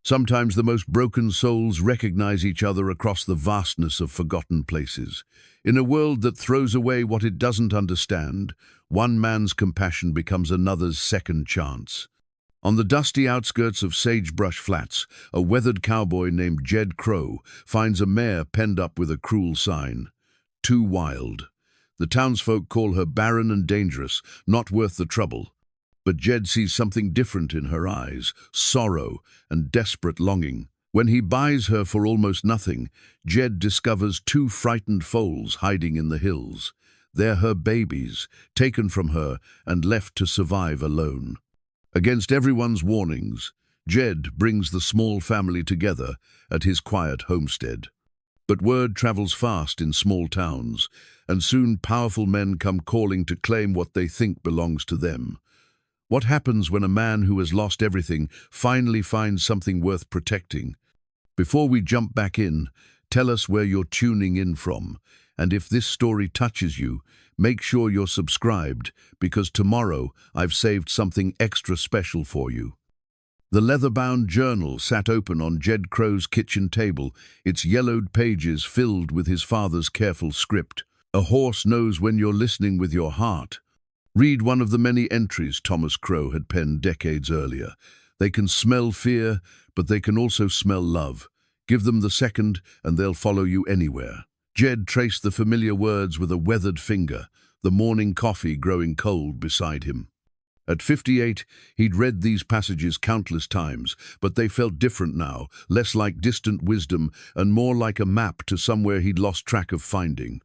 Sometimes the most broken souls recognize each other across the vastness of forgotten places. In a world that throws away what it doesn't understand, one man's compassion becomes another's second chance. On the dusty outskirts of Sagebrush Flats, a weathered cowboy named Jed Crowe finds a mare penned up with a cruel sign. Too wild. The townsfolk call her barren and dangerous, not worth the trouble. But Jed sees something different in her eyes, sorrow and desperate longing. When he buys her for almost nothing, Jed discovers two frightened foals hiding in the hills. They're her babies, taken from her and left to survive alone. Against everyone's warnings, Jed brings the small family together at his quiet homestead. But word travels fast in small towns, and soon powerful men come calling to claim what they think belongs to them. What happens when a man who has lost everything finally finds something worth protecting? Before we jump back in, tell us where you're tuning in from, and if this story touches you, make sure you're subscribed, because tomorrow I've saved something extra special for you. The leather-bound journal sat open on Jed Crowe's kitchen table, its yellowed pages filled with his father's careful script. A horse knows when you're listening with your heart. Read one of the many entries Thomas Crowe had penned decades earlier. They can smell fear, but they can also smell love. Give them the second, and they'll follow you anywhere. Jed traced the familiar words with a weathered finger, the morning coffee growing cold beside him. At 58, he'd read these passages countless times, but they felt different now, less like distant wisdom and more like a map to somewhere he'd lost track of finding.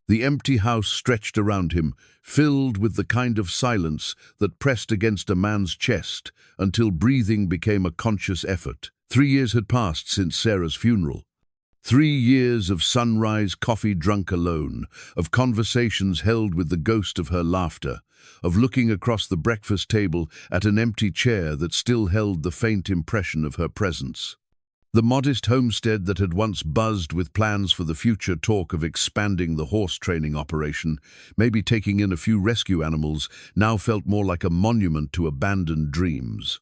The empty house stretched around him, filled with the kind of silence that pressed against a man's chest until breathing became a conscious effort. 3 years had passed since Sarah's funeral. 3 years of sunrise coffee drunk alone, of conversations held with the ghost of her laughter, of looking across the breakfast table at an empty chair that still held the faint impression of her presence. The modest homestead that had once buzzed with plans for the future talk of expanding the horse training operation, maybe taking in a few rescue animals, now felt more like a monument to abandoned dreams.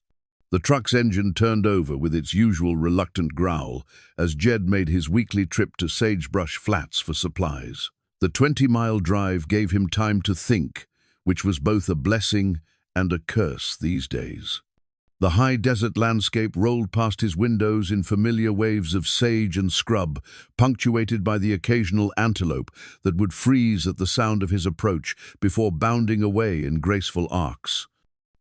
The truck's engine turned over with its usual reluctant growl as Jed made his weekly trip to Sagebrush Flats for supplies. The 20-mile drive gave him time to think, which was both a blessing and a curse these days. The high desert landscape rolled past his windows in familiar waves of sage and scrub, punctuated by the occasional antelope that would freeze at the sound of his approach before bounding away in graceful arcs.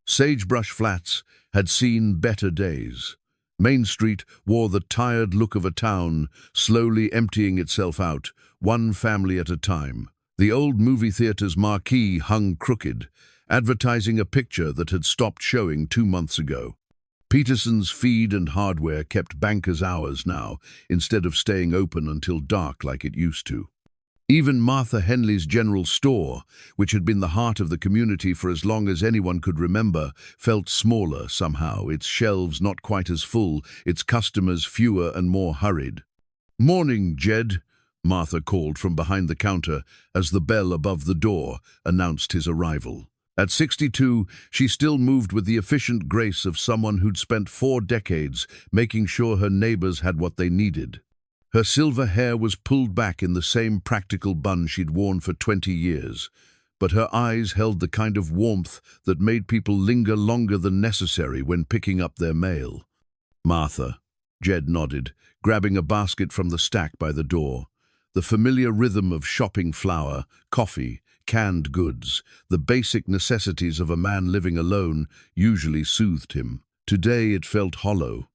Sagebrush Flats had seen better days. Main Street wore the tired look of a town, slowly emptying itself out, one family at a time. The old movie theater's marquee hung crooked, advertising a picture that had stopped showing 2 months ago. Peterson's Feed and Hardware kept bankers' hours now, instead of staying open until dark like it used to. Even Martha Henley's general store, which had been the heart of the community for as long as anyone could remember, felt smaller somehow, its shelves not quite as full, its customers fewer and more hurried. "Morning, Jed," Martha called from behind the counter as the bell above the door announced his arrival. At 62, she still moved with the efficient grace of someone who'd spent 4 decades making sure her neighbors had what they needed. Her silver hair was pulled back in the same practical bun she'd worn for 20 years, but her eyes held the kind of warmth that made people linger longer than necessary when picking up their mail. "Martha," Jed nodded, grabbing a basket from the stack by the door. The familiar rhythm of shopping flour, coffee, canned goods, the basic necessities of a man living alone, usually soothed him. Today it felt hollow.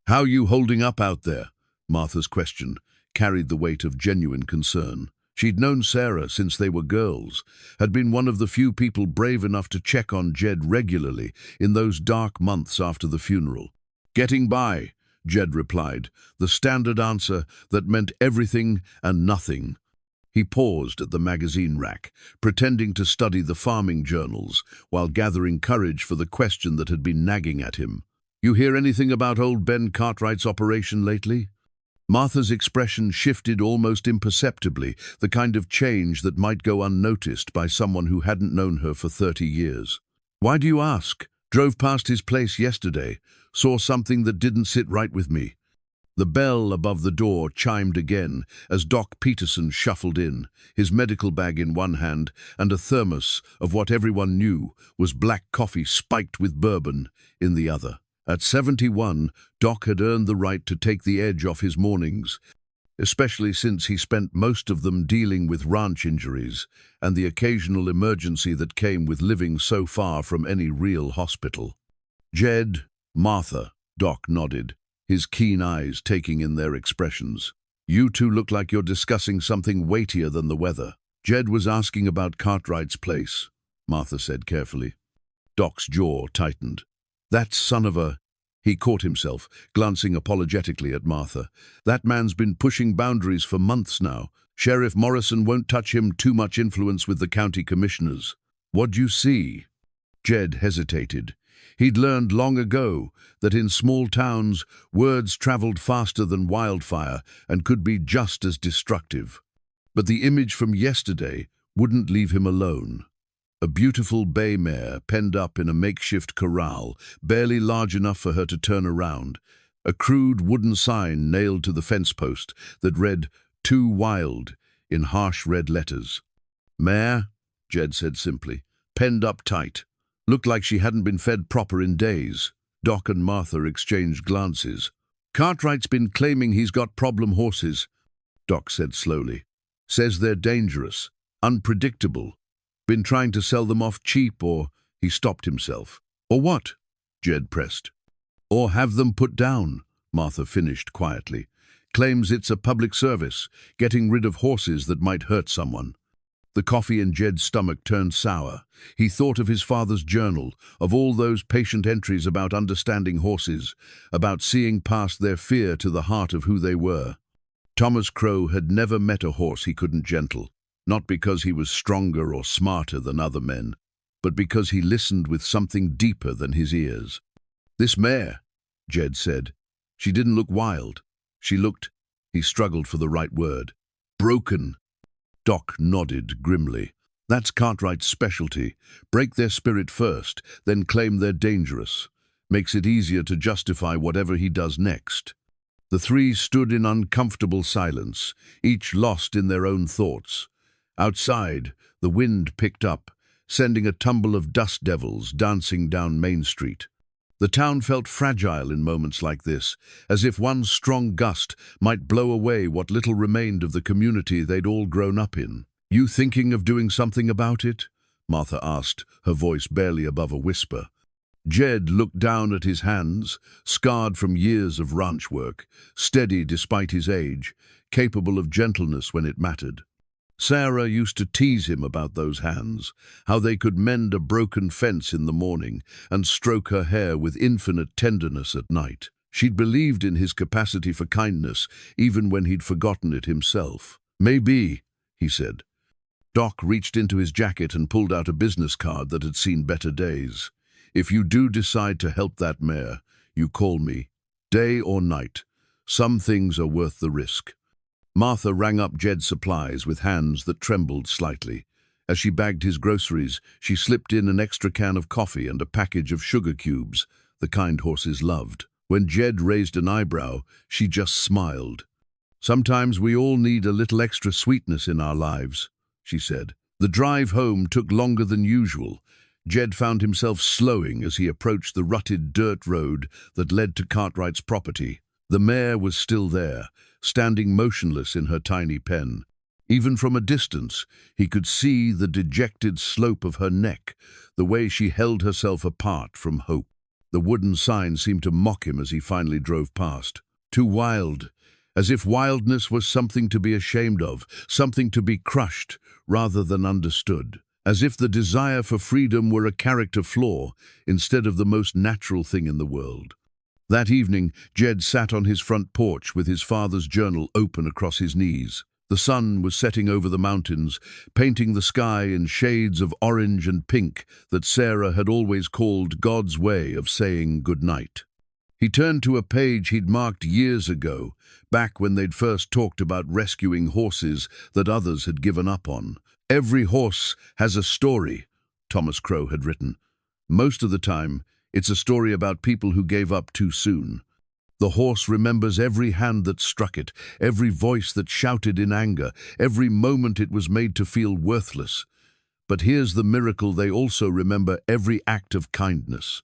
"How you holding up out there?" Martha's question carried the weight of genuine concern. She'd known Sarah since they were girls, had been one of the few people brave enough to check on Jed regularly in those dark months after the funeral. "Getting by," Jed replied, the standard answer that meant everything and nothing. He paused at the magazine rack, pretending to study the farming journals, while gathering courage for the question that had been nagging at him. "You hear anything about old Ben Cartwright's operation lately?" Martha's expression shifted almost imperceptibly, the kind of change that might go unnoticed by someone who hadn't known her for 30 years. "Why do you ask?" Drove past his place yesterday, saw something that didn't sit right with me. The bell above the door chimed again as Doc Peterson shuffled in, his medical bag in one hand and a thermos of what everyone knew was black coffee spiked with bourbon in the other. At 71, Doc had earned the right to take the edge off his mornings, especially since he spent most of them dealing with ranch injuries and the occasional emergency that came with living so far from any real hospital. Jed, Martha, Doc nodded, his keen eyes taking in their expressions. You two look like you're discussing something weightier than the weather. Jed was asking about Cartwright's place, Martha said carefully. Doc's jaw tightened. That son of a... He caught himself, glancing apologetically at Martha. That man's been pushing boundaries for months now. Sheriff Morrison won't touch him, too much influence with the county commissioners. What'd you see? Jed hesitated. He'd learned long ago that in small towns, words traveled faster than wildfire and could be just as destructive. But the image from yesterday wouldn't leave him alone. A beautiful bay mare penned up in a makeshift corral, barely large enough for her to turn around. A crude wooden sign nailed to the fence post that read, "Too Wild," in harsh red letters. Mare, Jed said simply, penned up tight. Looked like she hadn't been fed proper in days. Doc and Martha exchanged glances. Cartwright's been claiming he's got problem horses, Doc said slowly. Says they're dangerous, unpredictable. Been trying to sell them off cheap or... He stopped himself. Or what? Jed pressed. Or have them put down, Martha finished quietly. Claims it's a public service, getting rid of horses that might hurt someone. The coffee in Jed's stomach turned sour. He thought of his father's journal, of all those patient entries about understanding horses, about seeing past their fear to the heart of who they were. Thomas Crowe had never met a horse he couldn't gentle, not because he was stronger or smarter than other men, but because he listened with something deeper than his ears. This mare, Jed said. She didn't look wild. She looked, he struggled for the right word, broken. Doc nodded grimly. That's Cartwright's specialty. Break their spirit first, then claim they're dangerous. Makes it easier to justify whatever he does next. The three stood in uncomfortable silence, each lost in their own thoughts. Outside, the wind picked up, sending a tumble of dust devils dancing down Main Street. The town felt fragile in moments like this, as if one strong gust might blow away what little remained of the community they'd all grown up in. You thinking of doing something about it? Martha asked, her voice barely above a whisper. Jed looked down at his hands, scarred from years of ranch work, steady despite his age, capable of gentleness when it mattered. Sarah used to tease him about those hands, how they could mend a broken fence in the morning and stroke her hair with infinite tenderness at night. She'd believed in his capacity for kindness, even when he'd forgotten it himself. Maybe, he said. Doc reached into his jacket and pulled out a business card that had seen better days. If you do decide to help that mare, you call me, day or night. Some things are worth the risk. Martha rang up Jed's supplies with hands that trembled slightly. As she bagged his groceries, she slipped in an extra can of coffee and a package of sugar cubes, the kind horses loved. When Jed raised an eyebrow, she just smiled. Sometimes we all need a little extra sweetness in our lives, she said. The drive home took longer than usual. Jed found himself slowing as he approached the rutted dirt road that led to Cartwright's property. The mare was still there, standing motionless in her tiny pen. Even from a distance, he could see the dejected slope of her neck, the way she held herself apart from hope. The wooden sign seemed to mock him as he finally drove past. Too wild, as if wildness was something to be ashamed of, something to be crushed rather than understood. As if the desire for freedom were a character flaw instead of the most natural thing in the world. That evening, Jed sat on his front porch with his father's journal open across his knees. The sun was setting over the mountains, painting the sky in shades of orange and pink that Sarah had always called God's way of saying goodnight. He turned to a page he'd marked years ago, back when they'd first talked about rescuing horses that others had given up on. Every horse has a story, Thomas Crowe had written. Most of the time, It's a story about people who gave up too soon. The horse remembers every hand that struck it, every voice that shouted in anger, every moment it was made to feel worthless. But here's the miracle: they also remember every act of kindness.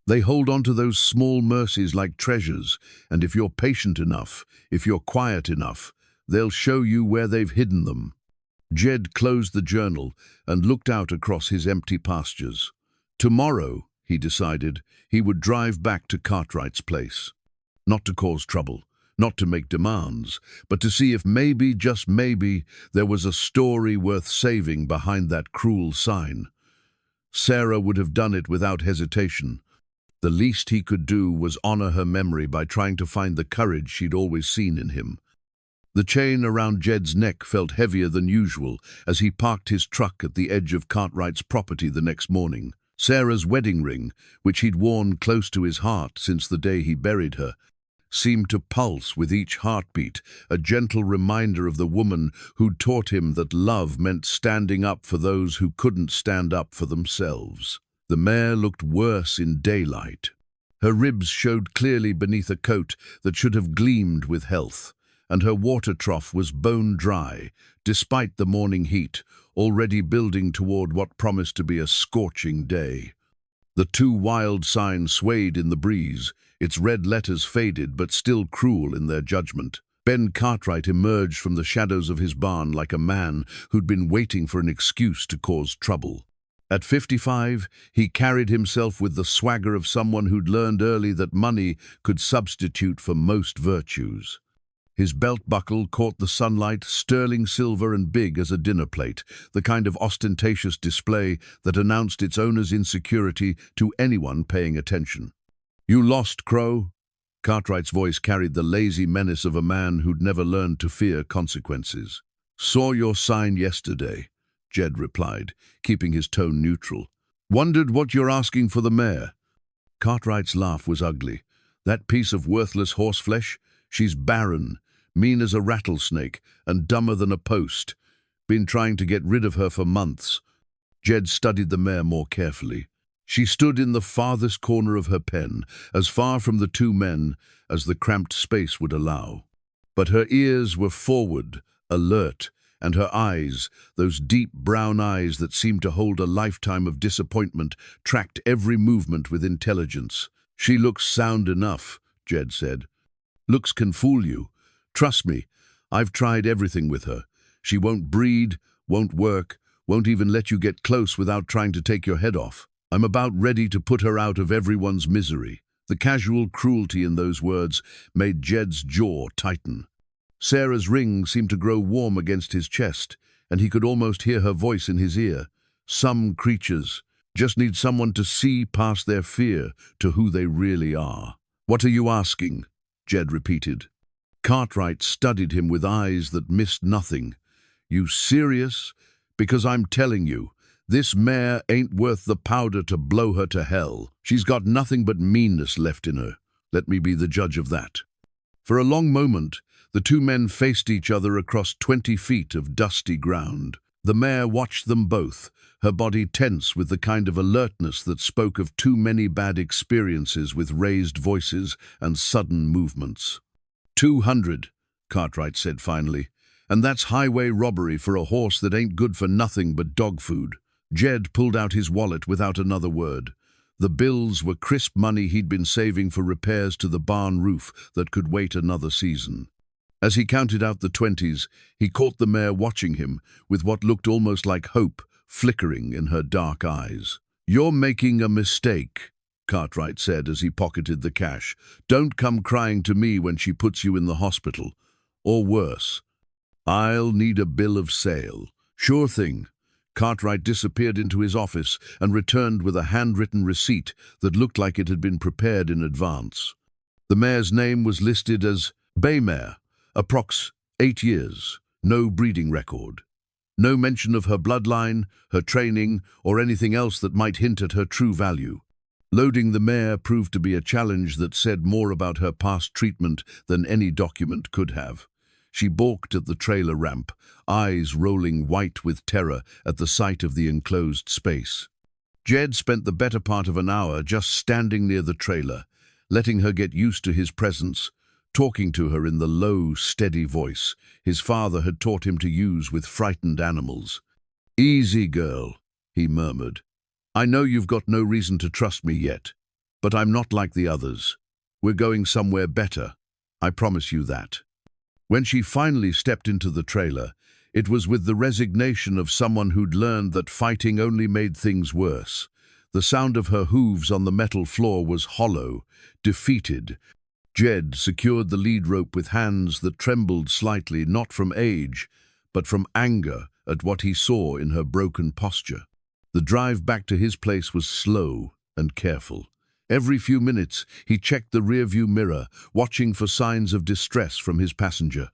They hold on to those small mercies like treasures, and if you're patient enough, if you're quiet enough, they'll show you where they've hidden them. Jed closed the journal and looked out across his empty pastures. Tomorrow, he decided, he would drive back to Cartwright's place. Not to cause trouble, not to make demands, but to see if maybe, just maybe, there was a story worth saving behind that cruel sign. Sarah would have done it without hesitation. The least he could do was honor her memory by trying to find the courage she'd always seen in him. The chain around Jed's neck felt heavier than usual as he parked his truck at the edge of Cartwright's property the next morning. Sarah's wedding ring, which he'd worn close to his heart since the day he buried her, seemed to pulse with each heartbeat, a gentle reminder of the woman who'd taught him that love meant standing up for those who couldn't stand up for themselves. The mare looked worse in daylight. Her ribs showed clearly beneath a coat that should have gleamed with health, and her water trough was bone dry, despite the morning heat, already building toward what promised to be a scorching day. The two wild signs swayed in the breeze, its red letters faded but still cruel in their judgment. Ben Cartwright emerged from the shadows of his barn like a man who'd been waiting for an excuse to cause trouble. At 55, he carried himself with the swagger of someone who'd learned early that money could substitute for most virtues. His belt buckle caught the sunlight, sterling silver and big as a dinner plate, the kind of ostentatious display that announced its owner's insecurity to anyone paying attention. "You lost, Crowe." Cartwright's voice carried the lazy menace of a man who'd never learned to fear consequences. "Saw your sign yesterday," Jed replied, keeping his tone neutral. "Wondered what you're asking for the mare." Cartwright's laugh was ugly. "That piece of worthless horseflesh? She's barren, mean as a rattlesnake, and dumber than a post. Been trying to get rid of her for months." Jed studied the mare more carefully. She stood in the farthest corner of her pen, as far from the two men as the cramped space would allow. But her ears were forward, alert, and her eyes, those deep brown eyes that seemed to hold a lifetime of disappointment, tracked every movement with intelligence. "She looks sound enough," Jed said. "Looks can fool you. Trust me, I've tried everything with her. She won't breed, won't work, won't even let you get close without trying to take your head off. I'm about ready to put her out of everyone's misery." The casual cruelty in those words made Jed's jaw tighten. Sarah's ring seemed to grow warm against his chest, and he could almost hear her voice in his ear. "Some creatures just need someone to see past their fear to who they really are." "What are you asking?" Jed repeated. Cartwright studied him with eyes that missed nothing. "You serious? Because I'm telling you, this mare ain't worth the powder to blow her to hell. She's got nothing but meanness left in her. Let me be the judge of that." For a long moment, the two men faced each other across 20 feet of dusty ground. The mare watched them both, her body tense with the kind of alertness that spoke of too many bad experiences with raised voices and sudden movements. 200, Cartwright said finally, "and that's highway robbery for a horse that ain't good for nothing but dog food." Jed pulled out his wallet without another word. The bills were crisp money he'd been saving for repairs to the barn roof that could wait another season. As he counted out the 20s, he caught the mare watching him, with what looked almost like hope flickering in her dark eyes. "You're making a mistake," Cartwright said as he pocketed the cash. "Don't come crying to me when she puts you in the hospital. Or worse. I'll need a bill of sale." "Sure thing." Cartwright disappeared into his office and returned with a handwritten receipt that looked like it had been prepared in advance. The mare's name was listed as Bay Mare, approx. 8 years, no breeding record. No mention of her bloodline, her training, or anything else that might hint at her true value. Loading the mare proved to be a challenge that said more about her past treatment than any document could have. She balked at the trailer ramp, eyes rolling white with terror at the sight of the enclosed space. Jed spent the better part of an hour just standing near the trailer, letting her get used to his presence, talking to her in the low, steady voice his father had taught him to use with frightened animals. "Easy, girl," he murmured. "I know you've got no reason to trust me yet, but I'm not like the others. We're going somewhere better. I promise you that." When she finally stepped into the trailer, it was with the resignation of someone who'd learned that fighting only made things worse. The sound of her hooves on the metal floor was hollow, defeated. Jed secured the lead rope with hands that trembled slightly, not from age, but from anger at what he saw in her broken posture. The drive back to his place was slow and careful. Every few minutes, he checked the rearview mirror, watching for signs of distress from his passenger.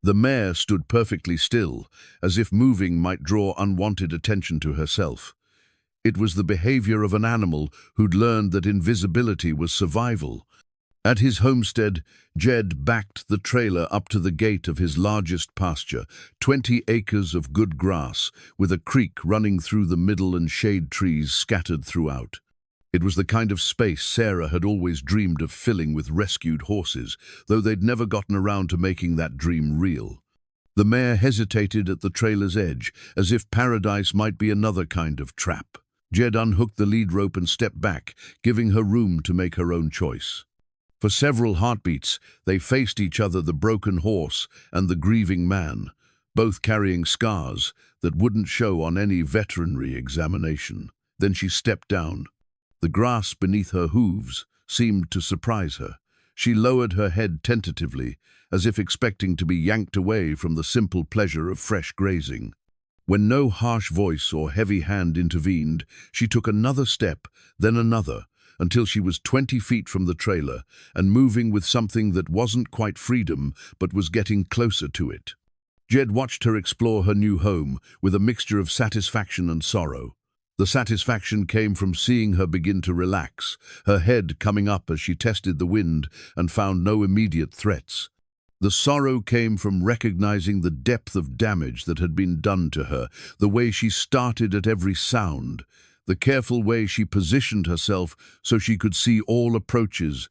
The mare stood perfectly still, as if moving might draw unwanted attention to herself. It was the behavior of an animal who'd learned that invisibility was survival. At his homestead, Jed backed the trailer up to the gate of his largest pasture, 20 acres of good grass, with a creek running through the middle and shade trees scattered throughout. It was the kind of space Sarah had always dreamed of filling with rescued horses, though they'd never gotten around to making that dream real. The mare hesitated at the trailer's edge, as if paradise might be another kind of trap. Jed unhooked the lead rope and stepped back, giving her room to make her own choice. For several heartbeats, they faced each other, the broken horse and the grieving man, both carrying scars that wouldn't show on any veterinary examination. Then she stepped down. The grass beneath her hooves seemed to surprise her. She lowered her head tentatively, as if expecting to be yanked away from the simple pleasure of fresh grazing. When no harsh voice or heavy hand intervened, she took another step, then another, until she was 20 feet from the trailer and moving with something that wasn't quite freedom but was getting closer to it. Jed watched her explore her new home with a mixture of satisfaction and sorrow. The satisfaction came from seeing her begin to relax, her head coming up as she tested the wind and found no immediate threats. The sorrow came from recognizing the depth of damage that had been done to her, the way she started at every sound, the careful way she positioned herself so she could see all approaches,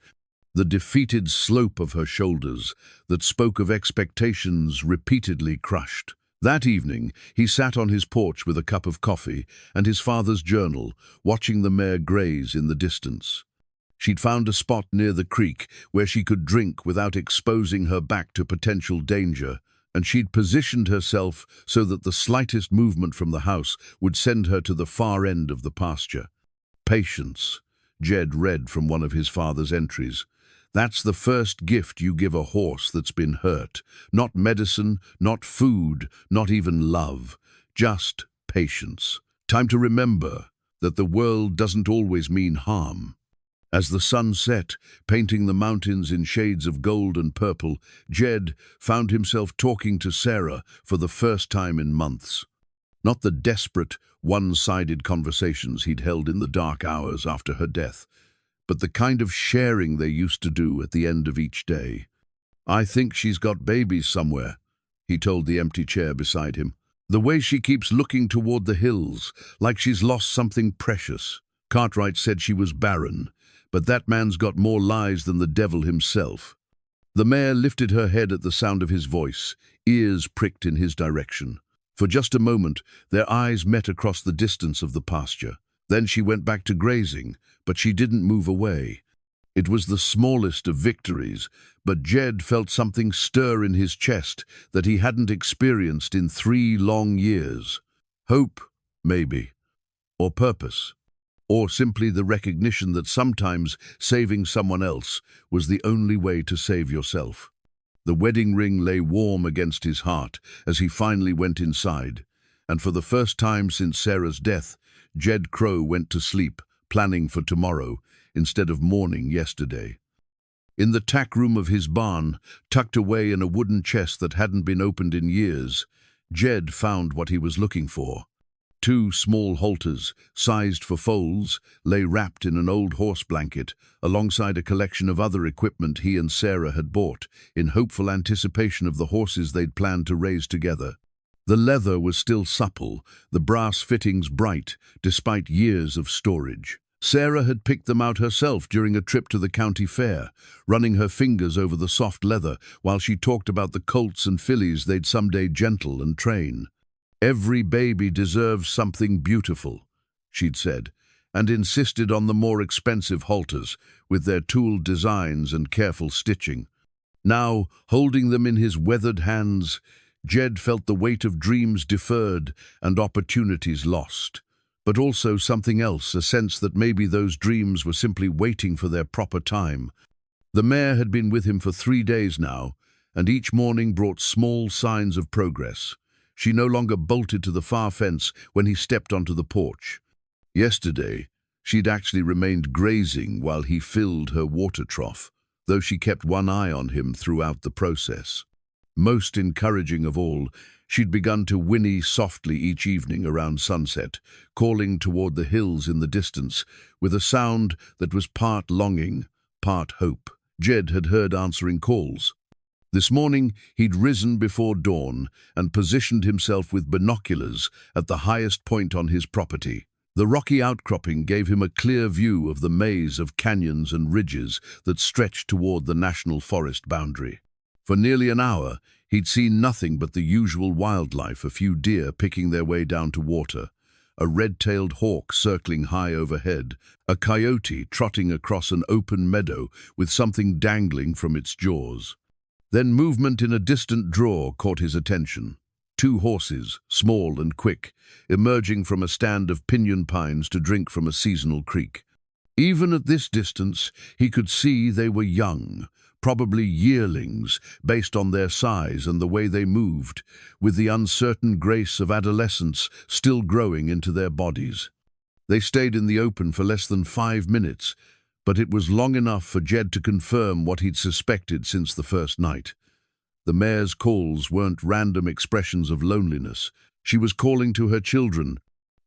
the defeated slope of her shoulders that spoke of expectations repeatedly crushed. That evening, he sat on his porch with a cup of coffee and his father's journal, watching the mare graze in the distance. She'd found a spot near the creek where she could drink without exposing her back to potential danger, and she'd positioned herself so that the slightest movement from the house would send her to the far end of the pasture. "Patience," Jed read from one of his father's entries. "That's the first gift you give a horse that's been hurt. Not medicine, not food, not even love. Just patience. Time to remember that the world doesn't always mean harm." As the sun set, painting the mountains in shades of gold and purple, Jed found himself talking to Sarah for the first time in months. Not the desperate, one-sided conversations he'd held in the dark hours after her death, but the kind of sharing they used to do at the end of each day. "I think she's got babies somewhere," he told the empty chair beside him. "The way she keeps looking toward the hills, like she's lost something precious. Cartwright said she was barren, but that man's got more lies than the devil himself." The mare lifted her head at the sound of his voice, ears pricked in his direction. For just a moment, their eyes met across the distance of the pasture. Then she went back to grazing, but she didn't move away. It was the smallest of victories, but Jed felt something stir in his chest that he hadn't experienced in 3 long years. Hope, maybe, or purpose. Or simply the recognition that sometimes saving someone else was the only way to save yourself. The wedding ring lay warm against his heart as he finally went inside, and for the first time since Sarah's death, Jed Crowe went to sleep, planning for tomorrow, instead of mourning yesterday. In the tack room of his barn, tucked away in a wooden chest that hadn't been opened in years, Jed found what he was looking for. 2 small halters, sized for foals, lay wrapped in an old horse blanket, alongside a collection of other equipment he and Sarah had bought, in hopeful anticipation of the horses they'd planned to raise together. The leather was still supple, the brass fittings bright, despite years of storage. Sarah had picked them out herself during a trip to the county fair, running her fingers over the soft leather while she talked about the colts and fillies they'd someday gentle and train. "Every baby deserves something beautiful," she'd said, and insisted on the more expensive halters, with their tooled designs and careful stitching. Now, holding them in his weathered hands, Jed felt the weight of dreams deferred and opportunities lost. But also something else, a sense that maybe those dreams were simply waiting for their proper time. The mare had been with him for 3 days now, and each morning brought small signs of progress. She no longer bolted to the far fence when he stepped onto the porch. Yesterday, she'd actually remained grazing while he filled her water trough, though she kept one eye on him throughout the process. Most encouraging of all, she'd begun to whinny softly each evening around sunset, calling toward the hills in the distance, with a sound that was part longing, part hope. Jed had heard answering calls. This morning, he'd risen before dawn and positioned himself with binoculars at the highest point on his property. The rocky outcropping gave him a clear view of the maze of canyons and ridges that stretched toward the national forest boundary. For nearly an hour, he'd seen nothing but the usual wildlife, a few deer picking their way down to water, a red-tailed hawk circling high overhead, a coyote trotting across an open meadow with something dangling from its jaws. Then movement in a distant draw caught his attention. 2 horses, small and quick, emerging from a stand of pinyon pines to drink from a seasonal creek. Even at this distance, he could see they were young, probably yearlings, based on their size and the way they moved, with the uncertain grace of adolescence still growing into their bodies. They stayed in the open for less than 5 minutes, but it was long enough for Jed to confirm what he'd suspected since the first night. The mare's calls weren't random expressions of loneliness. She was calling to her children.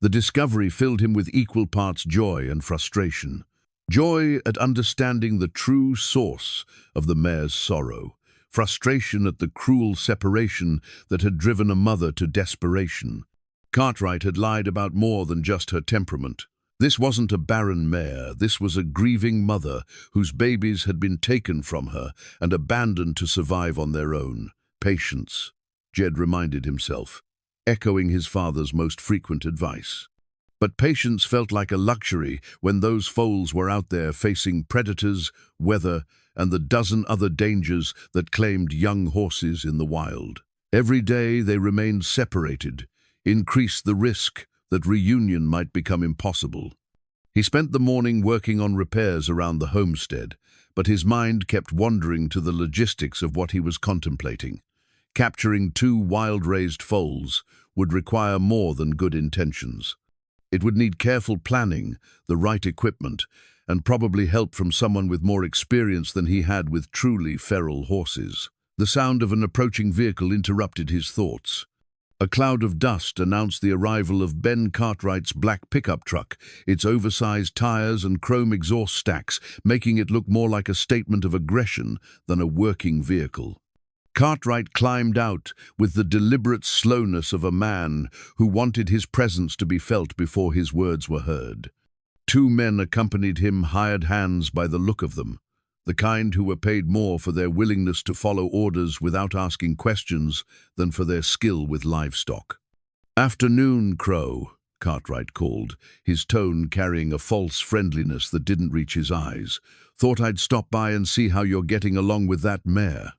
The discovery filled him with equal parts joy and frustration. Joy at understanding the true source of the mare's sorrow, frustration at the cruel separation that had driven a mother to desperation. Cartwright had lied about more than just her temperament. This wasn't a barren mare, this was a grieving mother whose babies had been taken from her and abandoned to survive on their own. Patience, Jed reminded himself, echoing his father's most frequent advice. But patience felt like a luxury when those foals were out there facing predators, weather, and the dozen other dangers that claimed young horses in the wild. Every day they remained separated, increased the risk that reunion might become impossible. He spent the morning working on repairs around the homestead, but his mind kept wandering to the logistics of what he was contemplating. Capturing 2 wild-raised foals would require more than good intentions. It would need careful planning, the right equipment, and probably help from someone with more experience than he had with truly feral horses. The sound of an approaching vehicle interrupted his thoughts. A cloud of dust announced the arrival of Ben Cartwright's black pickup truck, its oversized tires and chrome exhaust stacks, making it look more like a statement of aggression than a working vehicle. Cartwright climbed out with the deliberate slowness of a man who wanted his presence to be felt before his words were heard. 2 men accompanied him, hired hands by the look of them, the kind who were paid more for their willingness to follow orders without asking questions than for their skill with livestock. "Afternoon, Crowe," Cartwright called, his tone carrying a false friendliness that didn't reach his eyes. "Thought I'd stop by and see how you're getting along with that mare."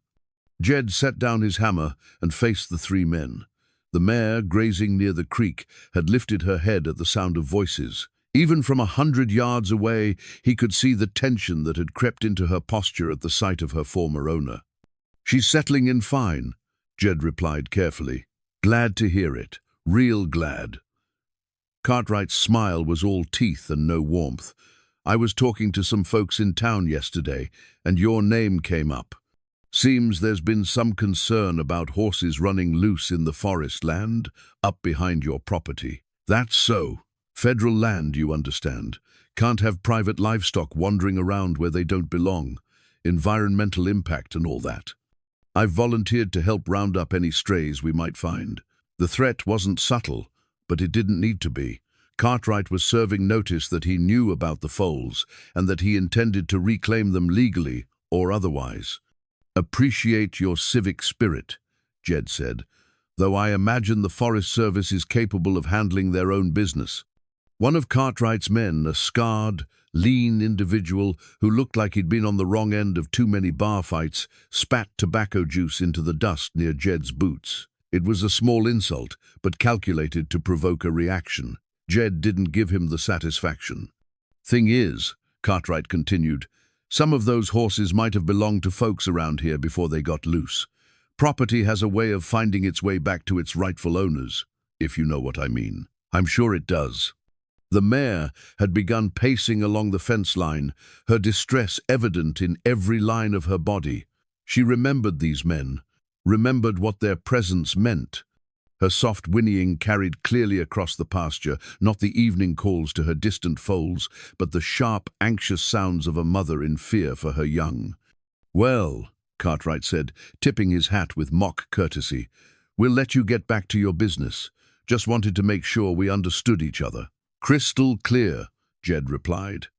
Jed set down his hammer and faced the 3 men. The mare, grazing near the creek, had lifted her head at the sound of voices. Even from 100 yards away, he could see the tension that had crept into her posture at the sight of her former owner. "She's settling in fine," Jed replied carefully. "Glad to hear it. Real glad." Cartwright's smile was all teeth and no warmth. "I was talking to some folks in town yesterday, and your name came up. Seems there's been some concern about horses running loose in the forest land up behind your property." "That's so. Federal land, you understand. Can't have private livestock wandering around where they don't belong. Environmental impact and all that. I've volunteered to help round up any strays we might find." The threat wasn't subtle, but it didn't need to be. Cartwright was serving notice that he knew about the foals and that he intended to reclaim them legally or otherwise. "Appreciate your civic spirit," Jed said, "though I imagine the Forest Service is capable of handling their own business." One of Cartwright's men, a scarred, lean individual who looked like he'd been on the wrong end of too many bar fights, spat tobacco juice into the dust near Jed's boots. It was a small insult, but calculated to provoke a reaction. Jed didn't give him the satisfaction. "Thing is," Cartwright continued, "some of those horses might have belonged to folks around here before they got loose. Property has a way of finding its way back to its rightful owners, if you know what I mean." "I'm sure it does." The mare had begun pacing along the fence line, her distress evident in every line of her body. She remembered these men, remembered what their presence meant. Her soft whinnying carried clearly across the pasture, not the evening calls to her distant foals, but the sharp, anxious sounds of a mother in fear for her young. "Well," Cartwright said, tipping his hat with mock courtesy, "we'll let you get back to your business. Just wanted to make sure we understood each other." "Crystal clear," Jed replied.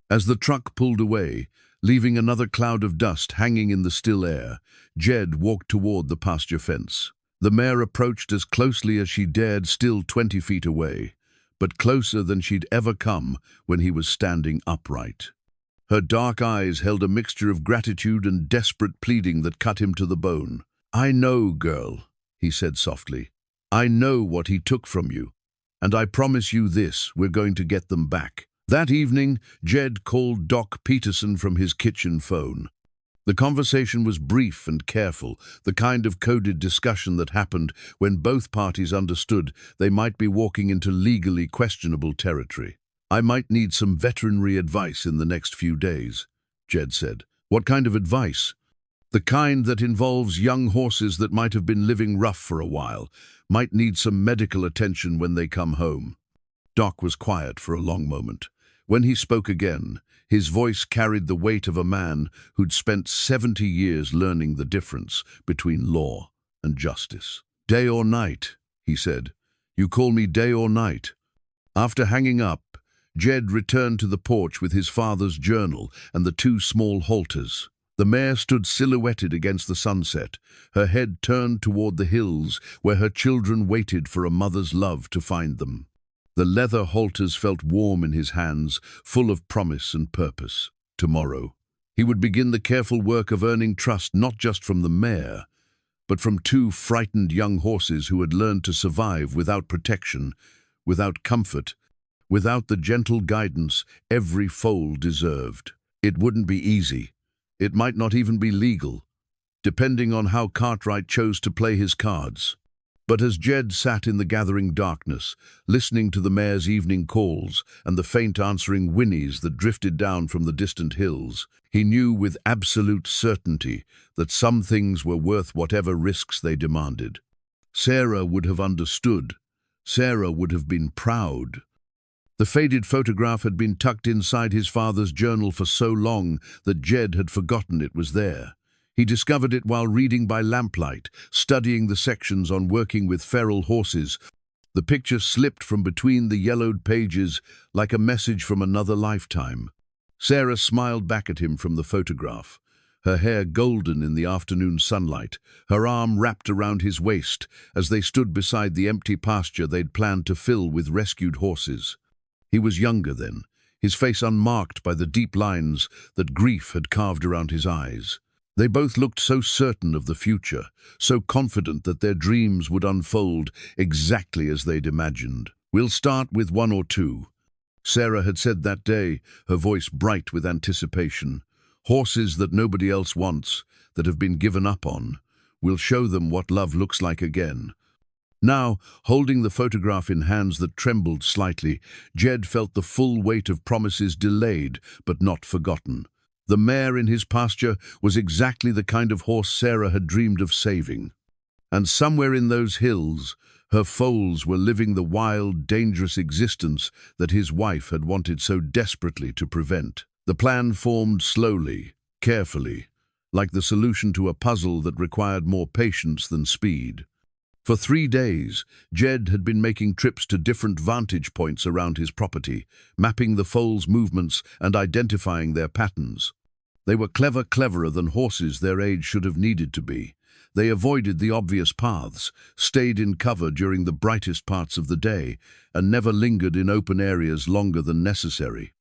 As the truck pulled away, leaving another cloud of dust hanging in the still air, Jed walked toward the pasture fence. The mare approached as closely as she dared, still 20 feet away, but closer than she'd ever come when he was standing upright. Her dark eyes held a mixture of gratitude and desperate pleading that cut him to the bone. "I know, girl," he said softly. "I know what he took from you. And I promise you this, we're going to get them back." That evening, Jed called Doc Peterson from his kitchen phone. The conversation was brief and careful, the kind of coded discussion that happened when both parties understood they might be walking into legally questionable territory. "I might need some veterinary advice in the next few days," Jed said. "What kind of advice?" "The kind that involves young horses that might have been living rough for a while, might need some medical attention when they come home." Doc was quiet for a long moment. When he spoke again, his voice carried the weight of a man who'd spent 70 years learning the difference between law and justice. "Day or night," he said. "You call me day or night." After hanging up, Jed returned to the porch with his father's journal and the 2 small halters. The mare stood silhouetted against the sunset, her head turned toward the hills where her children waited for a mother's love to find them. The leather halters felt warm in his hands, full of promise and purpose. Tomorrow, he would begin the careful work of earning trust not just from the mare, but from 2 frightened young horses who had learned to survive without protection, without comfort, without the gentle guidance every foal deserved. It wouldn't be easy. It might not even be legal, depending on how Cartwright chose to play his cards. But as Jed sat in the gathering darkness, listening to the mare's evening calls and the faint answering whinnies that drifted down from the distant hills, he knew with absolute certainty that some things were worth whatever risks they demanded. Sarah would have understood. Sarah would have been proud. The faded photograph had been tucked inside his father's journal for so long that Jed had forgotten it was there. He discovered it while reading by lamplight, studying the sections on working with feral horses. The picture slipped from between the yellowed pages like a message from another lifetime. Sarah smiled back at him from the photograph, her hair golden in the afternoon sunlight, her arm wrapped around his waist as they stood beside the empty pasture they'd planned to fill with rescued horses. He was younger then, his face unmarked by the deep lines that grief had carved around his eyes. They both looked so certain of the future, so confident that their dreams would unfold exactly as they'd imagined. "We'll start with 1 or 2. Sarah had said that day, her voice bright with anticipation. "Horses that nobody else wants, that have been given up on. We'll show them what love looks like again." Now, holding the photograph in hands that trembled slightly, Jed felt the full weight of promises delayed but not forgotten. The mare in his pasture was exactly the kind of horse Sarah had dreamed of saving. And somewhere in those hills, her foals were living the wild, dangerous existence that his wife had wanted so desperately to prevent. The plan formed slowly, carefully, like the solution to a puzzle that required more patience than speed. For 3 days, Jed had been making trips to different vantage points around his property, mapping the foals' movements and identifying their patterns. They were cleverer than horses their age should have needed to be. They avoided the obvious paths, stayed in cover during the brightest parts of the day, and never lingered in open areas longer than necessary.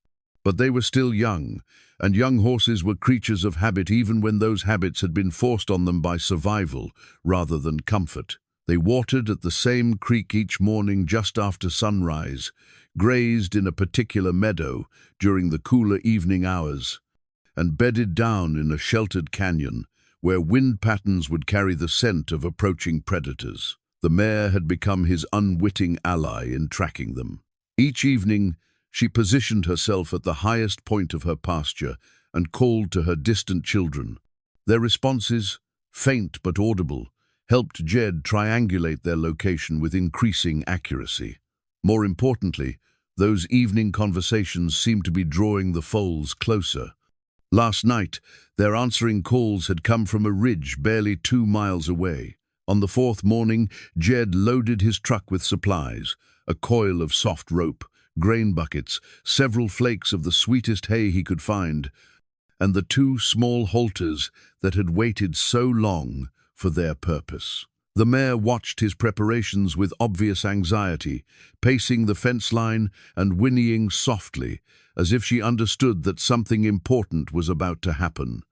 But they were still young, and young horses were creatures of habit even when those habits had been forced on them by survival rather than comfort. They watered at the same creek each morning just after sunrise, grazed in a particular meadow during the cooler evening hours, and bedded down in a sheltered canyon where wind patterns would carry the scent of approaching predators. The mare had become his unwitting ally in tracking them. Each evening, she positioned herself at the highest point of her pasture and called to her distant children. Their responses, faint but audible, helped Jed triangulate their location with increasing accuracy. More importantly, those evening conversations seemed to be drawing the foals closer. Last night, their answering calls had come from a ridge barely 2 miles away. On the 4th morning, Jed loaded his truck with supplies, a coil of soft rope, grain buckets, several flakes of the sweetest hay he could find, and the 2 small halters that had waited so long for their purpose. The mare watched his preparations with obvious anxiety, pacing the fence line and whinnying softly, as if she understood that something important was about to happen.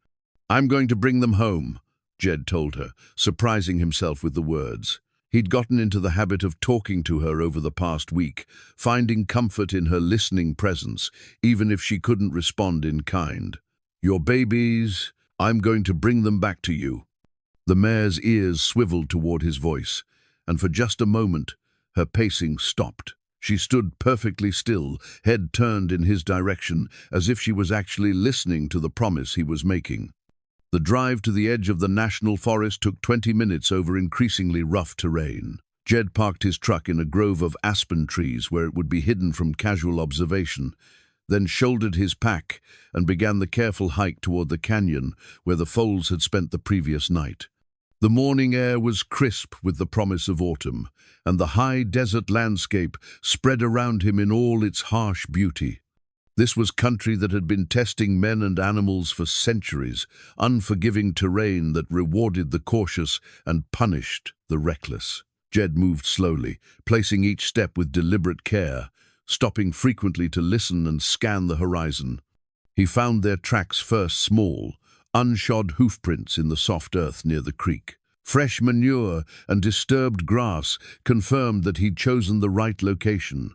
"I'm going to bring them home," Jed told her, surprising himself with the words. He'd gotten into the habit of talking to her over the past week, finding comfort in her listening presence, even if she couldn't respond in kind. "Your babies, I'm going to bring them back to you." The mare's ears swiveled toward his voice, and for just a moment, her pacing stopped. She stood perfectly still, head turned in his direction, as if she was actually listening to the promise he was making. The drive to the edge of the national forest took 20 minutes over increasingly rough terrain. Jed parked his truck in a grove of aspen trees where it would be hidden from casual observation, then shouldered his pack and began the careful hike toward the canyon where the foals had spent the previous night. The morning air was crisp with the promise of autumn, and the high desert landscape spread around him in all its harsh beauty. This was country that had been testing men and animals for centuries, unforgiving terrain that rewarded the cautious and punished the reckless. Jed moved slowly, placing each step with deliberate care, stopping frequently to listen and scan the horizon. He found their tracks first small, unshod hoofprints in the soft earth near the creek. Fresh manure and disturbed grass confirmed that he'd chosen the right location.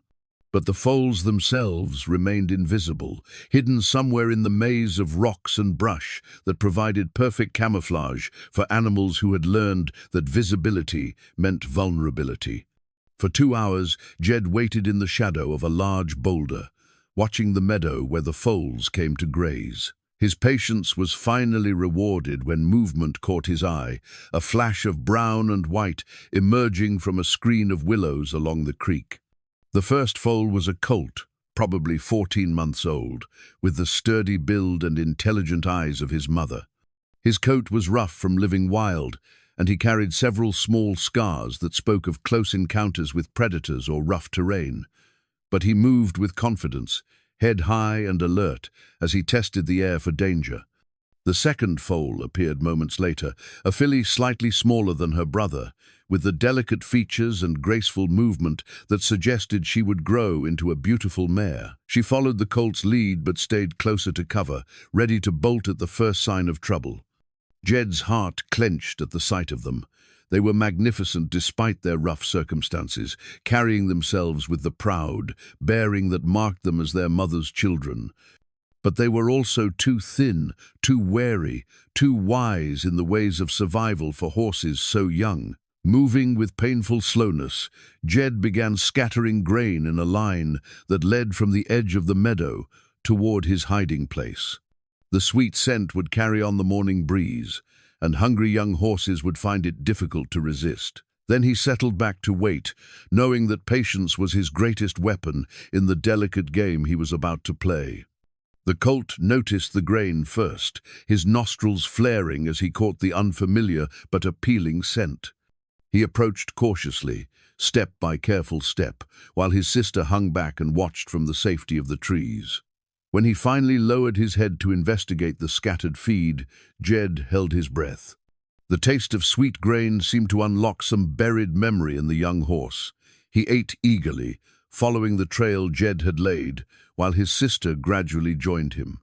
But the foals themselves remained invisible, hidden somewhere in the maze of rocks and brush that provided perfect camouflage for animals who had learned that visibility meant vulnerability. For 2 hours, Jed waited in the shadow of a large boulder, watching the meadow where the foals came to graze. His patience was finally rewarded when movement caught his eye, a flash of brown and white emerging from a screen of willows along the creek. The first foal was a colt, probably 14 months old, with the sturdy build and intelligent eyes of his mother. His coat was rough from living wild, and he carried several small scars that spoke of close encounters with predators or rough terrain. But he moved with confidence, head high and alert, as he tested the air for danger. The second foal appeared moments later, a filly slightly smaller than her brother, with the delicate features and graceful movement that suggested she would grow into a beautiful mare. She followed the colt's lead but stayed closer to cover, ready to bolt at the first sign of trouble. Jed's heart clenched at the sight of them. They were magnificent despite their rough circumstances, carrying themselves with the proud bearing that marked them as their mother's children. But they were also too thin, too wary, too wise in the ways of survival for horses so young. Moving with painful slowness, Jed began scattering grain in a line that led from the edge of the meadow toward his hiding place. The sweet scent would carry on the morning breeze, and hungry young horses would find it difficult to resist. Then he settled back to wait, knowing that patience was his greatest weapon in the delicate game he was about to play. The colt noticed the grain first, his nostrils flaring as he caught the unfamiliar but appealing scent. He approached cautiously, step by careful step, while his sister hung back and watched from the safety of the trees. When he finally lowered his head to investigate the scattered feed, Jed held his breath. The taste of sweet grain seemed to unlock some buried memory in the young horse. He ate eagerly, following the trail Jed had laid, while his sister gradually joined him.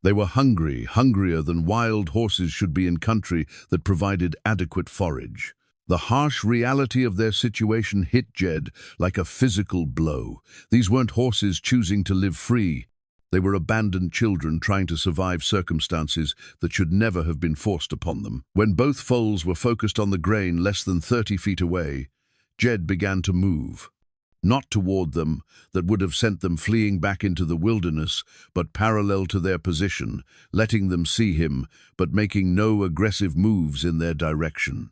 They were hungry, hungrier than wild horses should be in country that provided adequate forage. The harsh reality of their situation hit Jed like a physical blow. These weren't horses choosing to live free. They were abandoned children trying to survive circumstances that should never have been forced upon them. When both foals were focused on the grain less than 30 feet away, Jed began to move. Not toward them, that would have sent them fleeing back into the wilderness, but parallel to their position, letting them see him, but making no aggressive moves in their direction.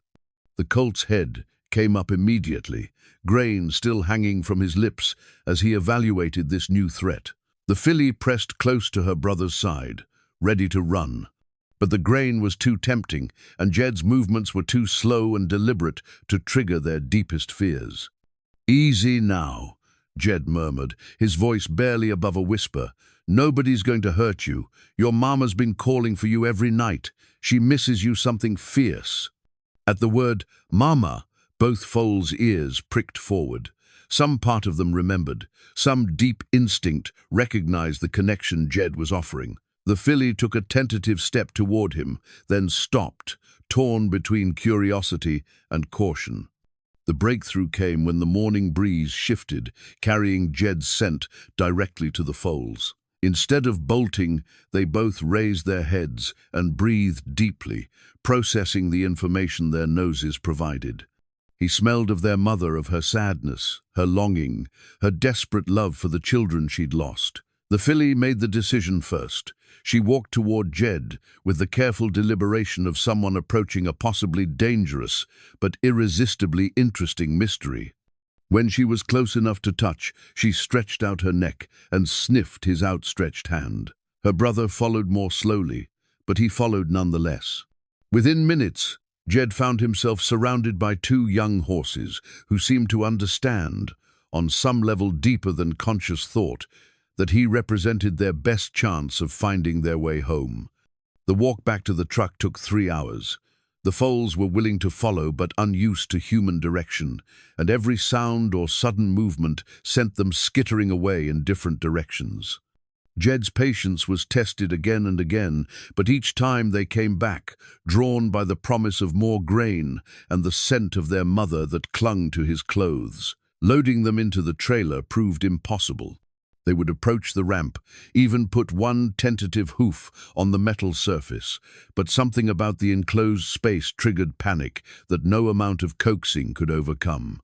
The colt's head came up immediately, grain still hanging from his lips as he evaluated this new threat. The filly pressed close to her brother's side, ready to run. But the grain was too tempting, and Jed's movements were too slow and deliberate to trigger their deepest fears. "Easy now," Jed murmured, his voice barely above a whisper. "Nobody's going to hurt you. Your mama's been calling for you every night. She misses you something fierce." At the word "mama," both foals' ears pricked forward. Some part of them remembered. Some deep instinct recognized the connection Jed was offering. The filly took a tentative step toward him, then stopped, torn between curiosity and caution. The breakthrough came when the morning breeze shifted, carrying Jed's scent directly to the foals. Instead of bolting, they both raised their heads and breathed deeply, processing the information their noses provided. He smelled of their mother, of her sadness, her longing, her desperate love for the children she'd lost. The filly made the decision first. She walked toward Jed with the careful deliberation of someone approaching a possibly dangerous but irresistibly interesting mystery. When she was close enough to touch, she stretched out her neck and sniffed his outstretched hand. Her brother followed more slowly, but he followed nonetheless. Within minutes, Jed found himself surrounded by two young horses who seemed to understand, on some level deeper than conscious thought, that he represented their best chance of finding their way home. The walk back to the truck took 3 hours. The foals were willing to follow but unused to human direction, and every sound or sudden movement sent them skittering away in different directions. Jed's patience was tested again and again, but each time they came back, drawn by the promise of more grain and the scent of their mother that clung to his clothes. Loading them into the trailer proved impossible. They would approach the ramp, even put one tentative hoof on the metal surface, but something about the enclosed space triggered panic that no amount of coaxing could overcome.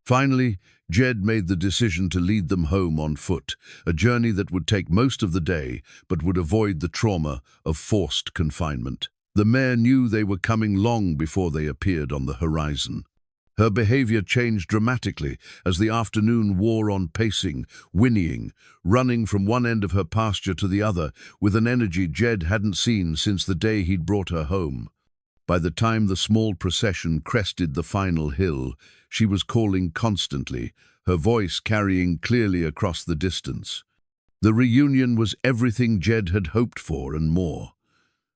Finally, Jed made the decision to lead them home on foot, a journey that would take most of the day but would avoid the trauma of forced confinement. The mare knew they were coming long before they appeared on the horizon. Her behavior changed dramatically as the afternoon wore on, pacing, whinnying, running from one end of her pasture to the other with an energy Jed hadn't seen since the day he'd brought her home. By the time the small procession crested the final hill, she was calling constantly, her voice carrying clearly across the distance. The reunion was everything Jed had hoped for and more.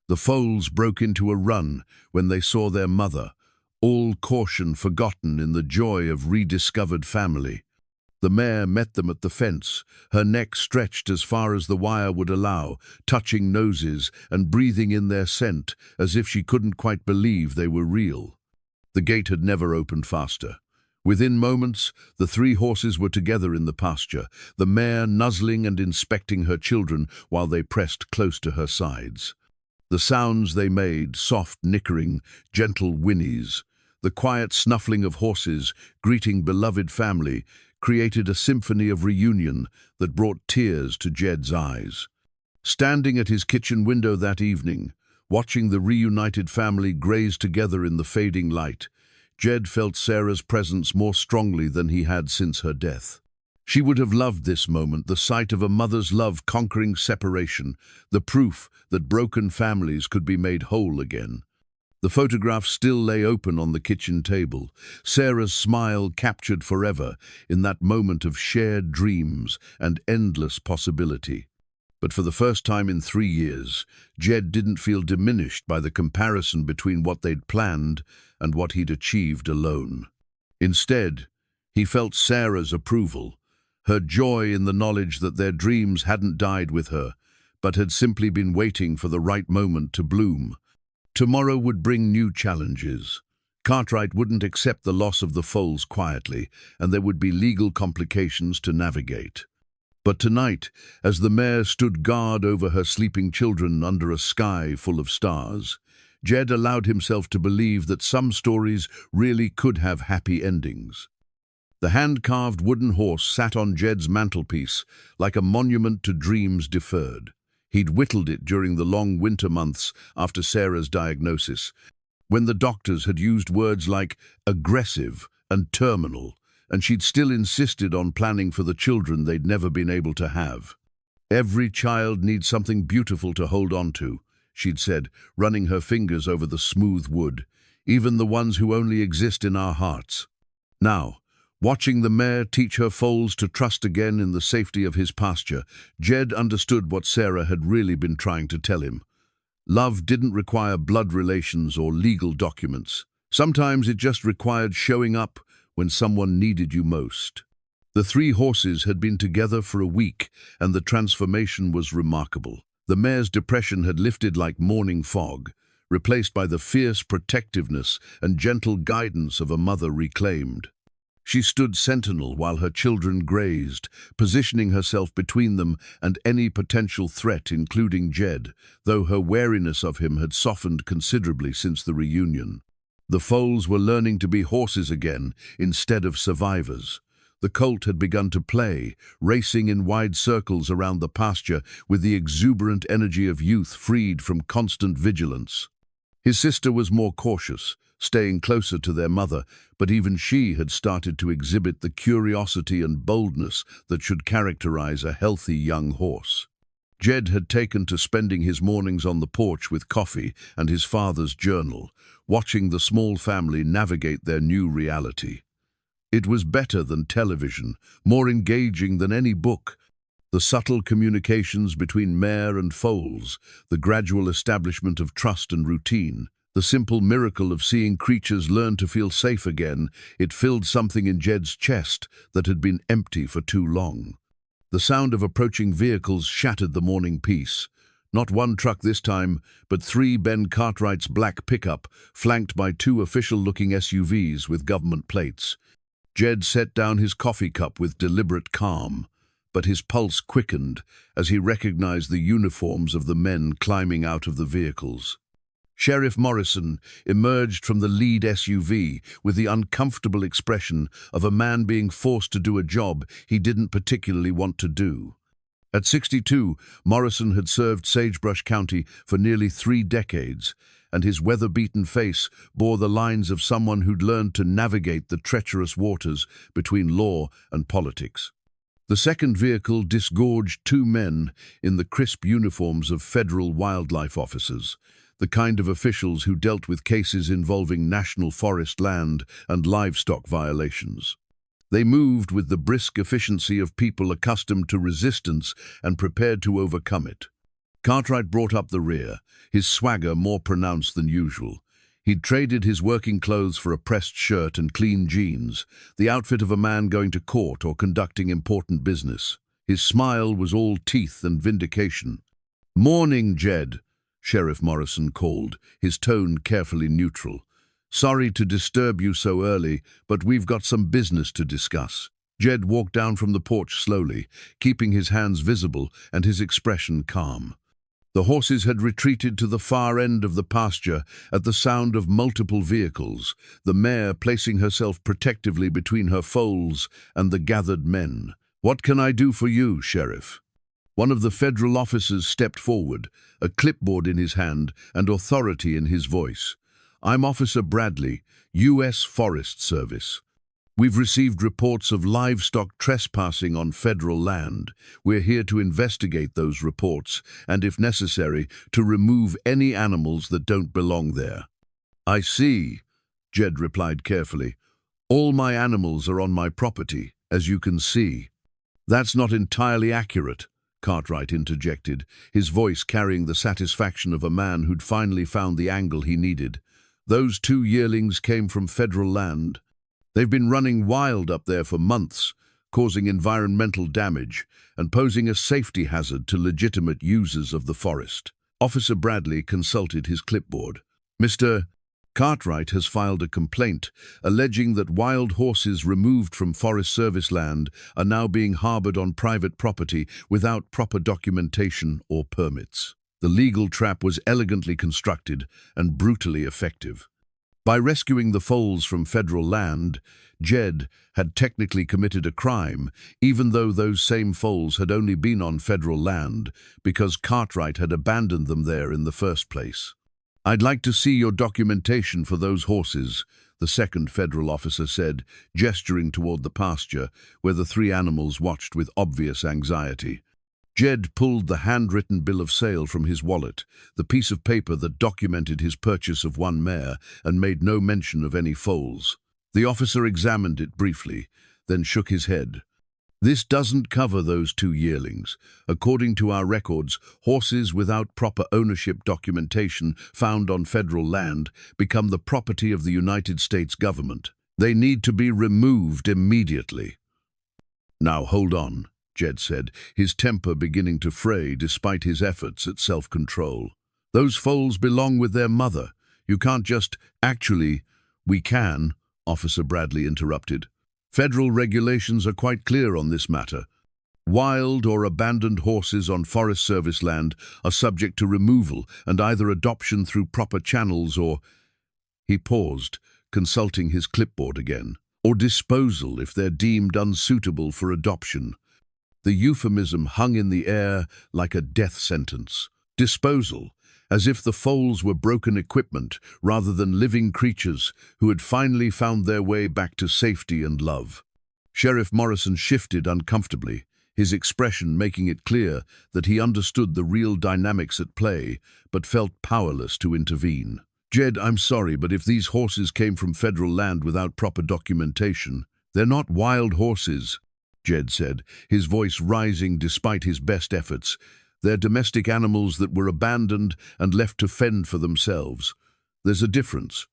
The foals broke into a run when they saw their mother, all caution forgotten in the joy of rediscovered family. The mare met them at the fence, her neck stretched as far as the wire would allow, touching noses and breathing in their scent as if she couldn't quite believe they were real. The gate had never opened faster. Within moments, the 3 horses were together in the pasture, the mare nuzzling and inspecting her children while they pressed close to her sides. The sounds they made, soft nickering, gentle whinnies, the quiet snuffling of horses greeting beloved family, created a symphony of reunion that brought tears to Jed's eyes. Standing at his kitchen window that evening, watching the reunited family graze together in the fading light, Jed felt Sarah's presence more strongly than he had since her death. She would have loved this moment, the sight of a mother's love conquering separation, the proof that broken families could be made whole again. The photograph still lay open on the kitchen table, Sarah's smile captured forever in that moment of shared dreams and endless possibility. But for the first time in 3 years, Jed didn't feel diminished by the comparison between what they'd planned and what he'd achieved alone. Instead, he felt Sarah's approval, her joy in the knowledge that their dreams hadn't died with her, but had simply been waiting for the right moment to bloom. Tomorrow would bring new challenges. Cartwright wouldn't accept the loss of the foals quietly, and there would be legal complications to navigate. But tonight, as the mare stood guard over her sleeping children under a sky full of stars, Jed allowed himself to believe that some stories really could have happy endings. The hand-carved wooden horse sat on Jed's mantelpiece like a monument to dreams deferred. He'd whittled it during the long winter months after Sarah's diagnosis, when the doctors had used words like aggressive and terminal, and she'd still insisted on planning for the children they'd never been able to have. "Every child needs something beautiful to hold on to," she'd said, running her fingers over the smooth wood, "even the ones who only exist in our hearts." Now, watching the mare teach her foals to trust again in the safety of his pasture, Jed understood what Sarah had really been trying to tell him. Love didn't require blood relations or legal documents. Sometimes it just required showing up when someone needed you most. The 3 horses had been together for a week, and the transformation was remarkable. The mare's depression had lifted like morning fog, replaced by the fierce protectiveness and gentle guidance of a mother reclaimed. She stood sentinel while her children grazed, positioning herself between them and any potential threat, including Jed, though her wariness of him had softened considerably since the reunion. The foals were learning to be horses again instead of survivors. The colt had begun to play, racing in wide circles around the pasture with the exuberant energy of youth freed from constant vigilance. His sister was more cautious, staying closer to their mother, but even she had started to exhibit the curiosity and boldness that should characterize a healthy young horse. Jed had taken to spending his mornings on the porch with coffee and his father's journal, watching the small family navigate their new reality. It was better than television, more engaging than any book. The subtle communications between mare and foals, the gradual establishment of trust and routine, the simple miracle of seeing creatures learn to feel safe again, it filled something in Jed's chest that had been empty for too long. The sound of approaching vehicles shattered the morning peace. Not one truck this time, but 3 Ben Cartwright's black pickup, flanked by 2 official-looking SUVs with government plates. Jed set down his coffee cup with deliberate calm, but his pulse quickened as he recognized the uniforms of the men climbing out of the vehicles. Sheriff Morrison emerged from the lead SUV with the uncomfortable expression of a man being forced to do a job he didn't particularly want to do. At 62, Morrison had served Sagebrush County for nearly 3 decades, and his weather-beaten face bore the lines of someone who'd learned to navigate the treacherous waters between law and politics. The second vehicle disgorged 2 men in the crisp uniforms of federal wildlife officers, the kind of officials who dealt with cases involving national forest land and livestock violations. They moved with the brisk efficiency of people accustomed to resistance and prepared to overcome it. Cartwright brought up the rear, his swagger more pronounced than usual. He'd traded his working clothes for a pressed shirt and clean jeans, the outfit of a man going to court or conducting important business. His smile was all teeth and vindication. "Morning, Jed," Sheriff Morrison called, his tone carefully neutral. "Sorry to disturb you so early, but we've got some business to discuss." Jed walked down from the porch slowly, keeping his hands visible and his expression calm. The horses had retreated to the far end of the pasture at the sound of multiple vehicles, the mare placing herself protectively between her foals and the gathered men. "What can I do for you, Sheriff?" One of the federal officers stepped forward, a clipboard in his hand and authority in his voice. "I'm Officer Bradley, U.S. Forest Service. We've received reports of livestock trespassing on federal land. We're here to investigate those reports and, if necessary, to remove any animals that don't belong there." I see, Jed replied carefully. All my animals are on my property, as you can see. That's not entirely accurate, Cartwright interjected, his voice carrying the satisfaction of a man who'd finally found the angle he needed. Those 2 yearlings came from federal land. They've been running wild up there for months, causing environmental damage and posing a safety hazard to legitimate users of the forest. Officer Bradley consulted his clipboard. Mr. Cartwright has filed a complaint alleging that wild horses removed from Forest Service land are now being harbored on private property without proper documentation or permits. The legal trap was elegantly constructed and brutally effective. By rescuing the foals from federal land, Jed had technically committed a crime, even though those same foals had only been on federal land because Cartwright had abandoned them there in the first place. I'd like to see your documentation for those horses, the second federal officer said, gesturing toward the pasture where the 3 animals watched with obvious anxiety. Jed pulled the handwritten bill of sale from his wallet, the piece of paper that documented his purchase of 1 mare and made no mention of any foals. The officer examined it briefly, then shook his head. This doesn't cover those 2 yearlings. According to our records, horses without proper ownership documentation found on federal land become the property of the United States government. They need to be removed immediately. Now hold on, Jed said, his temper beginning to fray despite his efforts at self-control. Those foals belong with their mother. You can't just— Actually, we can, Officer Bradley interrupted. Federal regulations are quite clear on this matter. Wild or abandoned horses on Forest Service land are subject to removal and either adoption through proper channels or— He paused, consulting his clipboard again. Or disposal if they're deemed unsuitable for adoption. The euphemism hung in the air like a death sentence. Disposal, as if the foals were broken equipment rather than living creatures who had finally found their way back to safety and love. Sheriff Morrison shifted uncomfortably, his expression making it clear that he understood the real dynamics at play, but felt powerless to intervene. Jed, I'm sorry, but if these horses came from federal land without proper documentation, they're not wild horses, Jed said, his voice rising despite his best efforts. They're domestic animals that were abandoned and left to fend for themselves. There's a difference.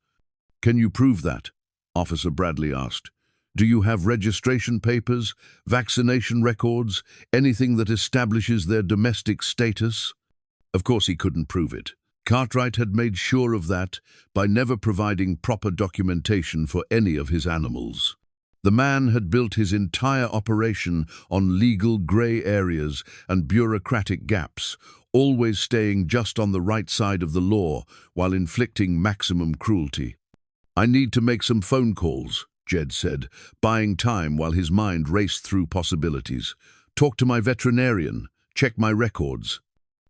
Can you prove that? Officer Bradley asked. Do you have registration papers, vaccination records, anything that establishes their domestic status? Of course he couldn't prove it. Cartwright had made sure of that by never providing proper documentation for any of his animals. The man had built his entire operation on legal grey areas and bureaucratic gaps, always staying just on the right side of the law while inflicting maximum cruelty. I need to make some phone calls, Jed said, buying time while his mind raced through possibilities. Talk to my veterinarian, check my records.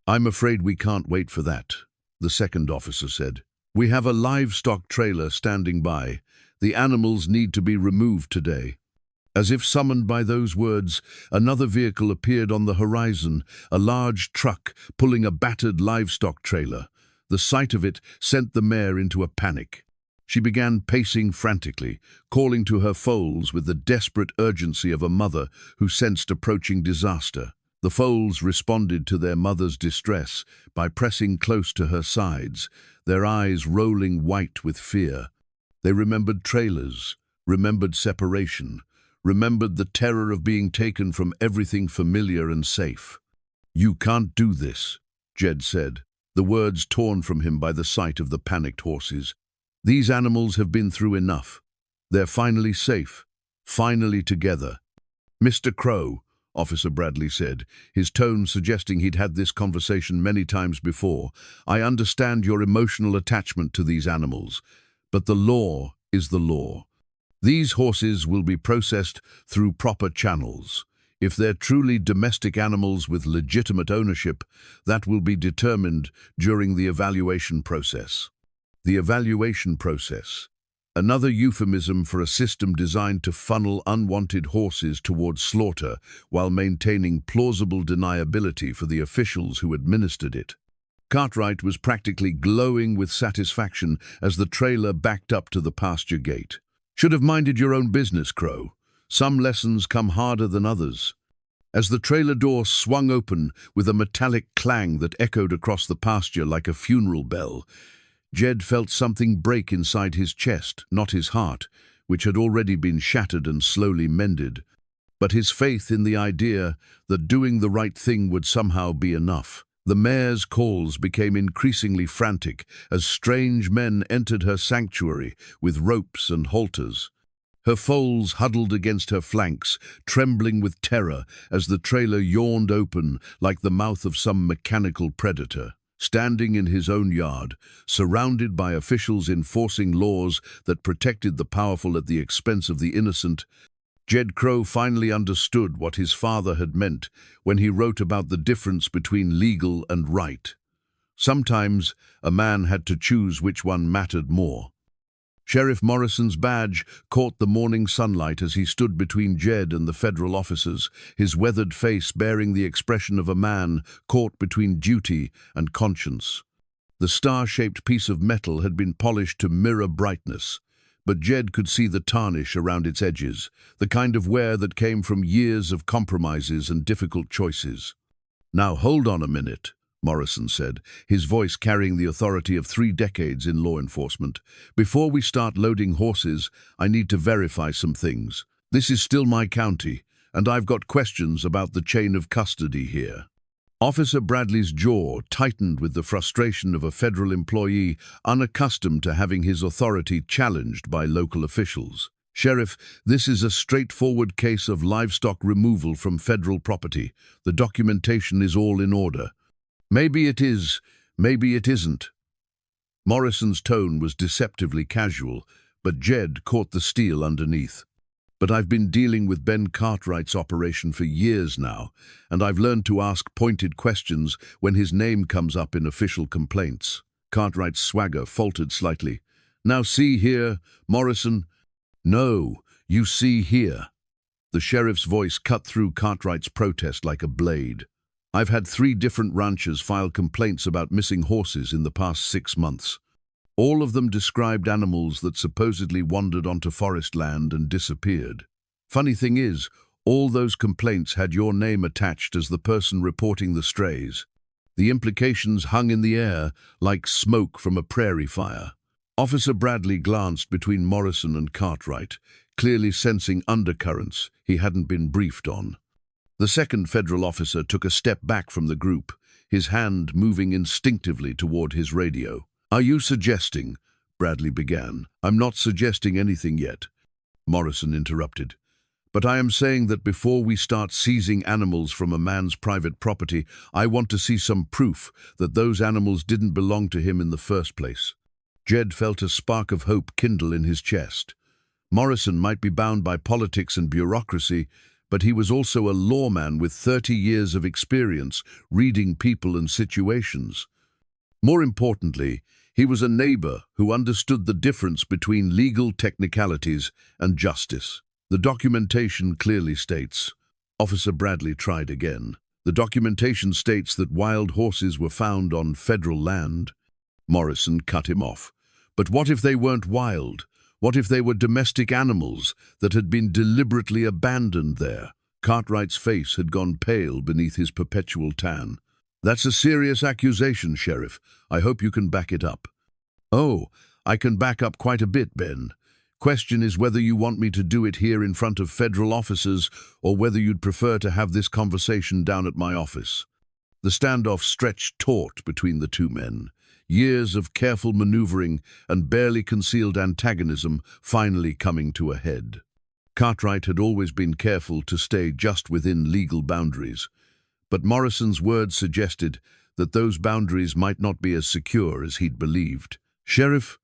I'm afraid we can't wait for that, the second officer said. We have a livestock trailer standing by. The animals need to be removed today. As if summoned by those words, another vehicle appeared on the horizon, a large truck pulling a battered livestock trailer. The sight of it sent the mare into a panic. She began pacing frantically, calling to her foals with the desperate urgency of a mother who sensed approaching disaster. The foals responded to their mother's distress by pressing close to her sides, their eyes rolling white with fear. They remembered trailers, remembered separation, remembered the terror of being taken from everything familiar and safe. You can't do this, Jed said, the words torn from him by the sight of the panicked horses. These animals have been through enough. They're finally safe, finally together. Mr. Crowe, Officer Bradley said, his tone suggesting he'd had this conversation many times before, I understand your emotional attachment to these animals. But the law is the law. These horses will be processed through proper channels. If they're truly domestic animals with legitimate ownership, that will be determined during the evaluation process. The evaluation process, another euphemism for a system designed to funnel unwanted horses towards slaughter while maintaining plausible deniability for the officials who administered it. Cartwright was practically glowing with satisfaction as the trailer backed up to the pasture gate. "Should have minded your own business, Crowe. Some lessons come harder than others." As the trailer door swung open with a metallic clang that echoed across the pasture like a funeral bell, Jed felt something break inside his chest, not his heart, which had already been shattered and slowly mended, but his faith in the idea that doing the right thing would somehow be enough. The mare's calls became increasingly frantic as strange men entered her sanctuary with ropes and halters. Her foals huddled against her flanks, trembling with terror as the trailer yawned open like the mouth of some mechanical predator. Standing in his own yard, surrounded by officials enforcing laws that protected the powerful at the expense of the innocent, Jed Crowe finally understood what his father had meant when he wrote about the difference between legal and right. Sometimes a man had to choose which one mattered more. Sheriff Morrison's badge caught the morning sunlight as he stood between Jed and the federal officers, his weathered face bearing the expression of a man caught between duty and conscience. The star-shaped piece of metal had been polished to mirror brightness, but Jed could see the tarnish around its edges, the kind of wear that came from years of compromises and difficult choices. "Now hold on a minute," Morrison said, his voice carrying the authority of 3 decades in law enforcement. "Before we start loading horses, I need to verify some things. This is still my county, and I've got questions about the chain of custody here." Officer Bradley's jaw tightened with the frustration of a federal employee unaccustomed to having his authority challenged by local officials. "Sheriff, this is a straightforward case of livestock removal from federal property. The documentation is all in order." "Maybe it is, maybe it isn't." Morrison's tone was deceptively casual, but Jed caught the steel underneath. "But I've been dealing with Ben Cartwright's operation for years now, and I've learned to ask pointed questions when his name comes up in official complaints." Cartwright's swagger faltered slightly. "Now see here, Morrison." "No, you see here." The sheriff's voice cut through Cartwright's protest like a blade. "I've had 3 different ranchers file complaints about missing horses in the past 6 months. All of them described animals that supposedly wandered onto forest land and disappeared. Funny thing is, all those complaints had your name attached as the person reporting the strays. The implications hung in the air like smoke from a prairie fire." Officer Bradley glanced between Morrison and Cartwright, clearly sensing undercurrents he hadn't been briefed on. The second federal officer took a step back from the group, his hand moving instinctively toward his radio. "Are you suggesting?" Bradley began. "I'm not suggesting anything yet," Morrison interrupted. "But I am saying that before we start seizing animals from a man's private property, I want to see some proof that those animals didn't belong to him in the first place." Jed felt a spark of hope kindle in his chest. Morrison might be bound by politics and bureaucracy, but he was also a lawman with 30 years of experience reading people and situations. More importantly, he was a neighbor who understood the difference between legal technicalities and justice. "The documentation clearly states," Officer Bradley tried again, "the documentation states that wild horses were found on federal land." Morrison cut him off. "But what if they weren't wild? What if they were domestic animals that had been deliberately abandoned there?" Cartwright's face had gone pale beneath his perpetual tan. "That's a serious accusation, Sheriff. I hope you can back it up." "Oh, I can back up quite a bit, Ben. Question is whether you want me to do it here in front of federal officers or whether you'd prefer to have this conversation down at my office." The standoff stretched taut between the 2 men. Years of careful maneuvering and barely concealed antagonism finally coming to a head. Cartwright had always been careful to stay just within legal boundaries, but Morrison's words suggested that those boundaries might not be as secure as he'd believed. "Sheriff,"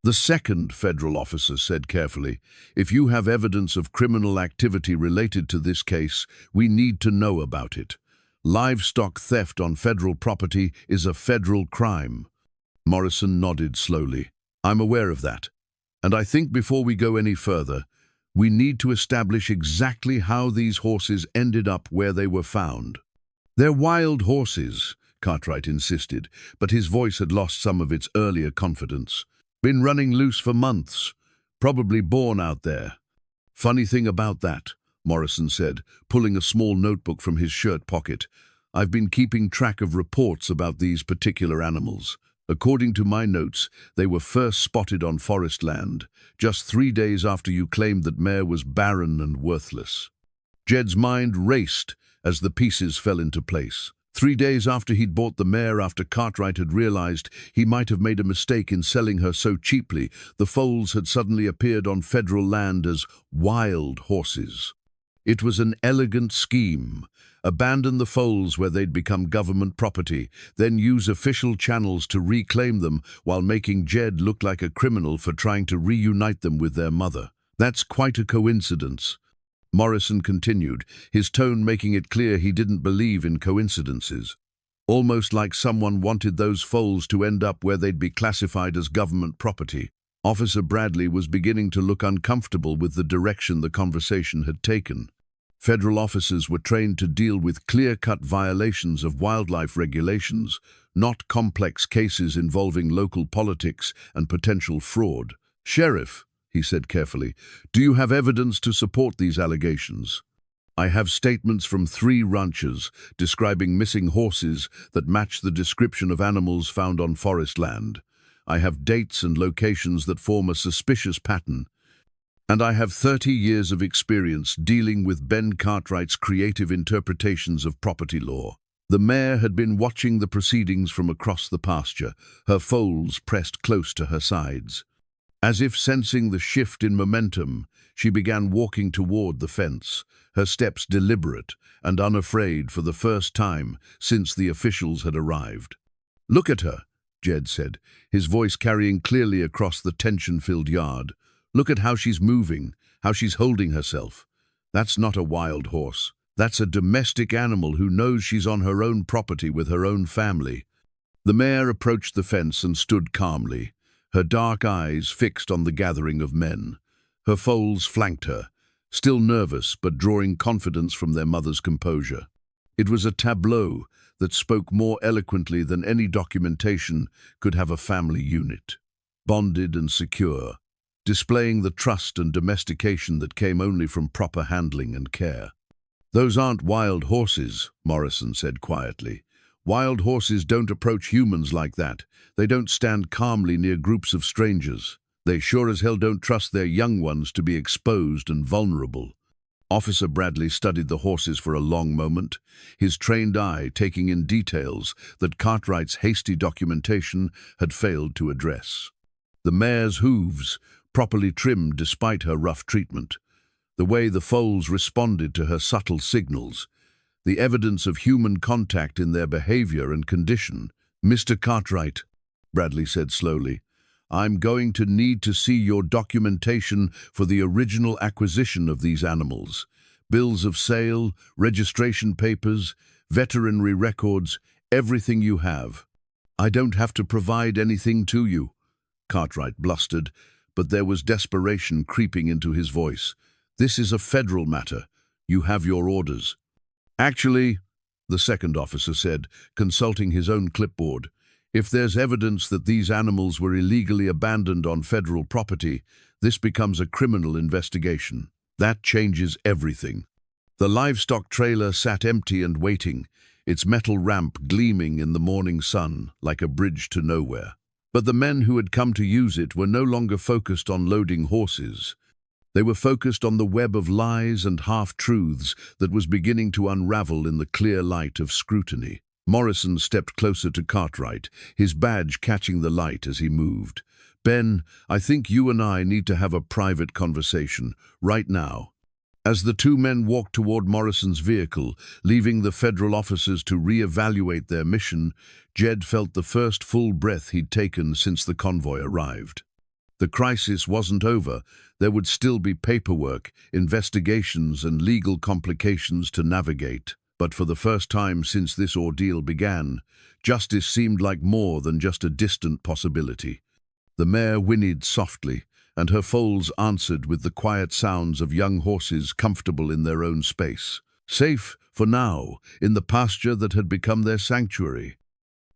the second federal officer said carefully, "if you have evidence of criminal activity related to this case, we need to know about it. Livestock theft on federal property is a federal crime." Morrison nodded slowly. "I'm aware of that. And I think before we go any further, we need to establish exactly how these horses ended up where they were found." "They're wild horses," Cartwright insisted, but his voice had lost some of its earlier confidence. Been running loose for months. Probably born out there. Funny thing about that, Morrison said, pulling a small notebook from his shirt pocket. I've been keeping track of reports about these particular animals. According to my notes, they were first spotted on forest land, just 3 days after you claimed that mare was barren and worthless. Jed's mind raced as the pieces fell into place. 3 days after he'd bought the mare, after Cartwright had realized he might have made a mistake in selling her so cheaply, the foals had suddenly appeared on federal land as wild horses. It was an elegant scheme. Abandon the foals where they'd become government property, then use official channels to reclaim them while making Jed look like a criminal for trying to reunite them with their mother. That's quite a coincidence. Morrison continued, his tone making it clear he didn't believe in coincidences. Almost like someone wanted those foals to end up where they'd be classified as government property. Officer Bradley was beginning to look uncomfortable with the direction the conversation had taken. Federal officers were trained to deal with clear-cut violations of wildlife regulations, not complex cases involving local politics and potential fraud. Sheriff, he said carefully, do you have evidence to support these allegations? I have statements from 3 ranchers describing missing horses that match the description of animals found on forest land. I have dates and locations that form a suspicious pattern. And I have 30 years of experience dealing with Ben Cartwright's creative interpretations of property law. The mare had been watching the proceedings from across the pasture, her foals pressed close to her sides. As if sensing the shift in momentum, she began walking toward the fence, her steps deliberate and unafraid for the first time since the officials had arrived. Look at her, Jed said, his voice carrying clearly across the tension-filled yard. Look at how she's moving, how she's holding herself. That's not a wild horse. That's a domestic animal who knows she's on her own property with her own family. The mare approached the fence and stood calmly, her dark eyes fixed on the gathering of men. Her foals flanked her, still nervous but drawing confidence from their mother's composure. It was a tableau that spoke more eloquently than any documentation could have a family unit. Bonded and secure, displaying the trust and domestication that came only from proper handling and care. Those aren't wild horses, Morrison said quietly. Wild horses don't approach humans like that. They don't stand calmly near groups of strangers. They sure as hell don't trust their young ones to be exposed and vulnerable. Officer Bradley studied the horses for a long moment, his trained eye taking in details that Cartwright's hasty documentation had failed to address. The mare's hooves, properly trimmed despite her rough treatment. The way the foals responded to her subtle signals. The evidence of human contact in their behavior and condition. Mr. Cartwright, Bradley said slowly, I'm going to need to see your documentation for the original acquisition of these animals. Bills of sale, registration papers, veterinary records, everything you have. I don't have to provide anything to you, Cartwright blustered, but there was desperation creeping into his voice. This is a federal matter. You have your orders. Actually, the second officer said, consulting his own clipboard, if there's evidence that these animals were illegally abandoned on federal property, this becomes a criminal investigation. That changes everything. The livestock trailer sat empty and waiting, its metal ramp gleaming in the morning sun like a bridge to nowhere. But the men who had come to use it were no longer focused on loading horses. They were focused on the web of lies and half-truths that was beginning to unravel in the clear light of scrutiny. Morrison stepped closer to Cartwright, his badge catching the light as he moved. Ben, I think you and I need to have a private conversation, right now. As the 2 men walked toward Morrison's vehicle, leaving the federal officers to re-evaluate their mission, Jed felt the first full breath he'd taken since the convoy arrived. The crisis wasn't over. There would still be paperwork, investigations, and legal complications to navigate. But for the first time since this ordeal began, justice seemed like more than just a distant possibility. The mare whinnied softly, and her foals answered with the quiet sounds of young horses comfortable in their own space. Safe, for now, in the pasture that had become their sanctuary.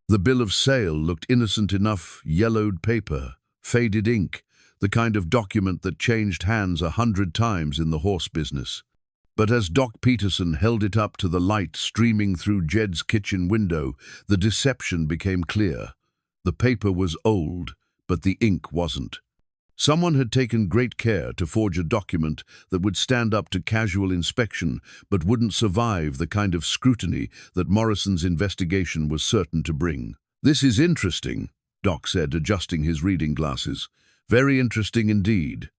The bill of sale looked innocent enough: yellowed paper, faded ink, the kind of document that changed hands 100 times in the horse business. But as Doc Peterson held it up to the light streaming through Jed's kitchen window, the deception became clear. The paper was old, but the ink wasn't. Someone had taken great care to forge a document that would stand up to casual inspection, but wouldn't survive the kind of scrutiny that Morrison's investigation was certain to bring. "This is interesting," Doc said, adjusting his reading glasses. "Very interesting indeed."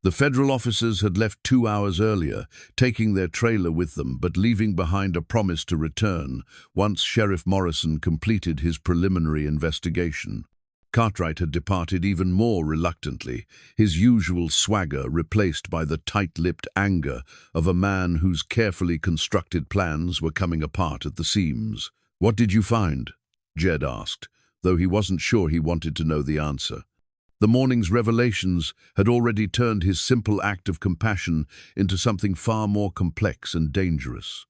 The federal officers had left 2 hours earlier, taking their trailer with them, but leaving behind a promise to return once Sheriff Morrison completed his preliminary investigation. Cartwright had departed even more reluctantly, his usual swagger replaced by the tight-lipped anger of a man whose carefully constructed plans were coming apart at the seams. "What did you find?" Jed asked, though he wasn't sure he wanted to know the answer. The morning's revelations had already turned his simple act of compassion into something far more complex and dangerous.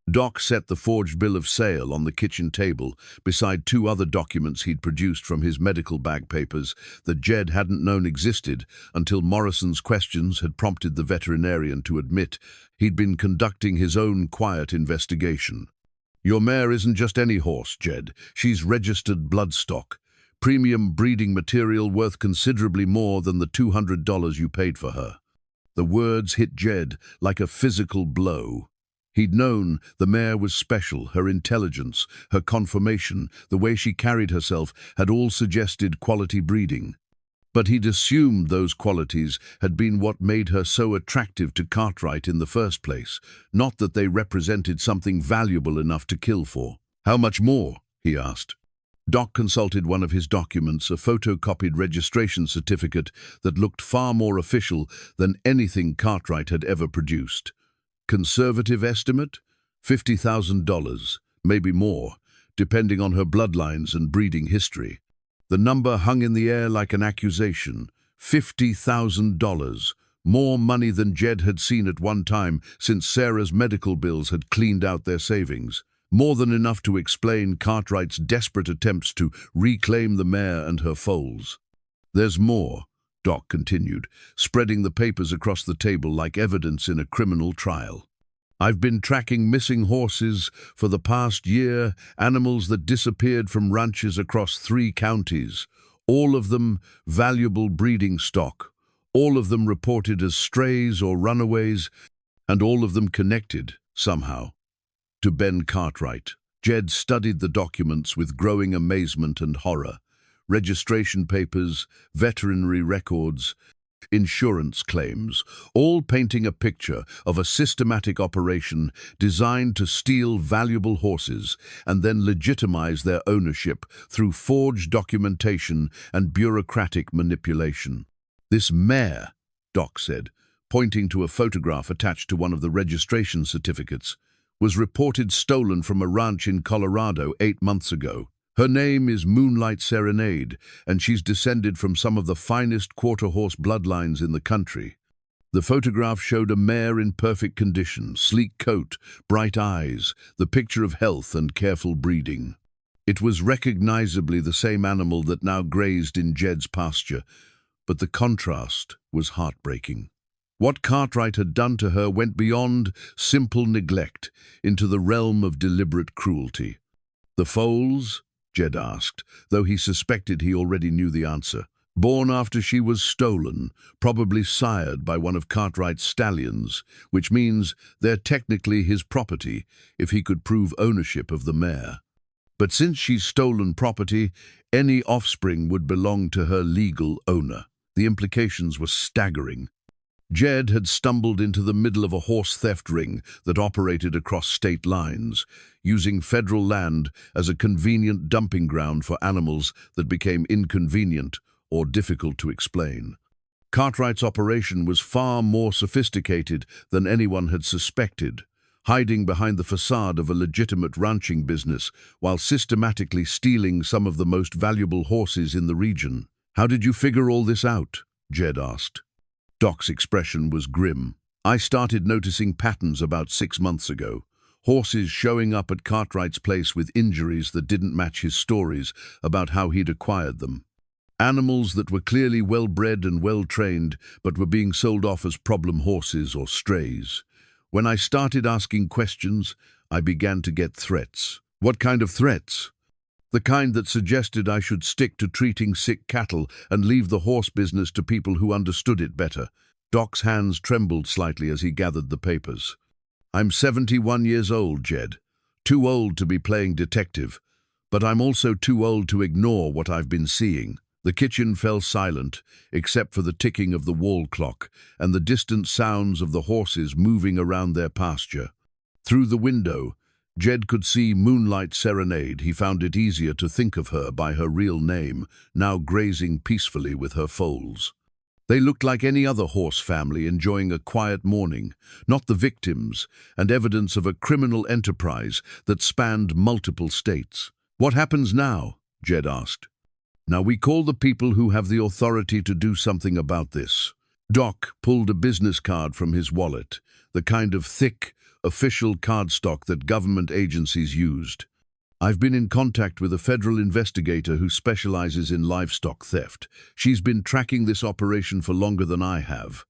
Doc set the forged bill of sale on the kitchen table beside 2 other documents he'd produced from his medical bag papers that Jed hadn't known existed until Morrison's questions had prompted the veterinarian to admit he'd been conducting his own quiet investigation. "Your mare isn't just any horse, Jed. She's registered bloodstock. Premium breeding material worth considerably more than the $200 you paid for her." The words hit Jed like a physical blow. He'd known the mare was special. Her intelligence, her conformation, the way she carried herself had all suggested quality breeding. But he'd assumed those qualities had been what made her so attractive to Cartwright in the first place, not that they represented something valuable enough to kill for. "How much more?" he asked. Doc consulted one of his documents, a photocopied registration certificate that looked far more official than anything Cartwright had ever produced. Conservative estimate? $50,000, maybe more, depending on her bloodlines and breeding history. The number hung in the air like an accusation. $50,000, more money than Jed had seen at one time since Sarah's medical bills had cleaned out their savings. More than enough to explain Cartwright's desperate attempts to reclaim the mare and her foals. "There's more," Doc continued, spreading the papers across the table like evidence in a criminal trial. "I've been tracking missing horses for the past year, animals that disappeared from ranches across 3 counties, all of them valuable breeding stock, all of them reported as strays or runaways, and all of them connected, somehow, to Ben Cartwright." Jed studied the documents with growing amazement and horror. Registration papers, veterinary records, insurance claims, all painting a picture of a systematic operation designed to steal valuable horses and then legitimize their ownership through forged documentation and bureaucratic manipulation. "This mare," Doc said, pointing to a photograph attached to one of the registration certificates, "was reported stolen from a ranch in Colorado 8 months ago. Her name is Moonlight Serenade, and she's descended from some of the finest quarter-horse bloodlines in the country." The photograph showed a mare in perfect condition, sleek coat, bright eyes, the picture of health and careful breeding. It was recognizably the same animal that now grazed in Jed's pasture, but the contrast was heartbreaking. What Cartwright had done to her went beyond simple neglect into the realm of deliberate cruelty. "The foals?" Jed asked, though he suspected he already knew the answer. "Born after she was stolen, probably sired by one of Cartwright's stallions, which means they're technically his property if he could prove ownership of the mare. But since she's stolen property, any offspring would belong to her legal owner." The implications were staggering. Jed had stumbled into the middle of a horse theft ring that operated across state lines, using federal land as a convenient dumping ground for animals that became inconvenient or difficult to explain. Cartwright's operation was far more sophisticated than anyone had suspected, hiding behind the facade of a legitimate ranching business while systematically stealing some of the most valuable horses in the region. "How did you figure all this out?" Jed asked. Doc's expression was grim. "I started noticing patterns about 6 months ago. Horses showing up at Cartwright's place with injuries that didn't match his stories about how he'd acquired them. Animals that were clearly well-bred and well-trained, but were being sold off as problem horses or strays. When I started asking questions, I began to get threats. What kind of threats? The kind that suggested I should stick to treating sick cattle and leave the horse business to people who understood it better. Doc's hands trembled slightly as he gathered the papers. I'm 71 years old, Jed. Too old to be playing detective, but I'm also too old to ignore what I've been seeing. The kitchen fell silent, except for the ticking of the wall clock and the distant sounds of the horses moving around their pasture. Through the window, Jed could see Moonlight Serenade. He found it easier to think of her by her real name, now grazing peacefully with her foals. They looked like any other horse family enjoying a quiet morning, not the victims, and evidence of a criminal enterprise that spanned multiple states. What happens now? Jed asked. Now we call the people who have the authority to do something about this. Doc pulled a business card from his wallet, the kind of thick, official cardstock that government agencies used. I've been in contact with a federal investigator who specializes in livestock theft. She's been tracking this operation for longer than I have.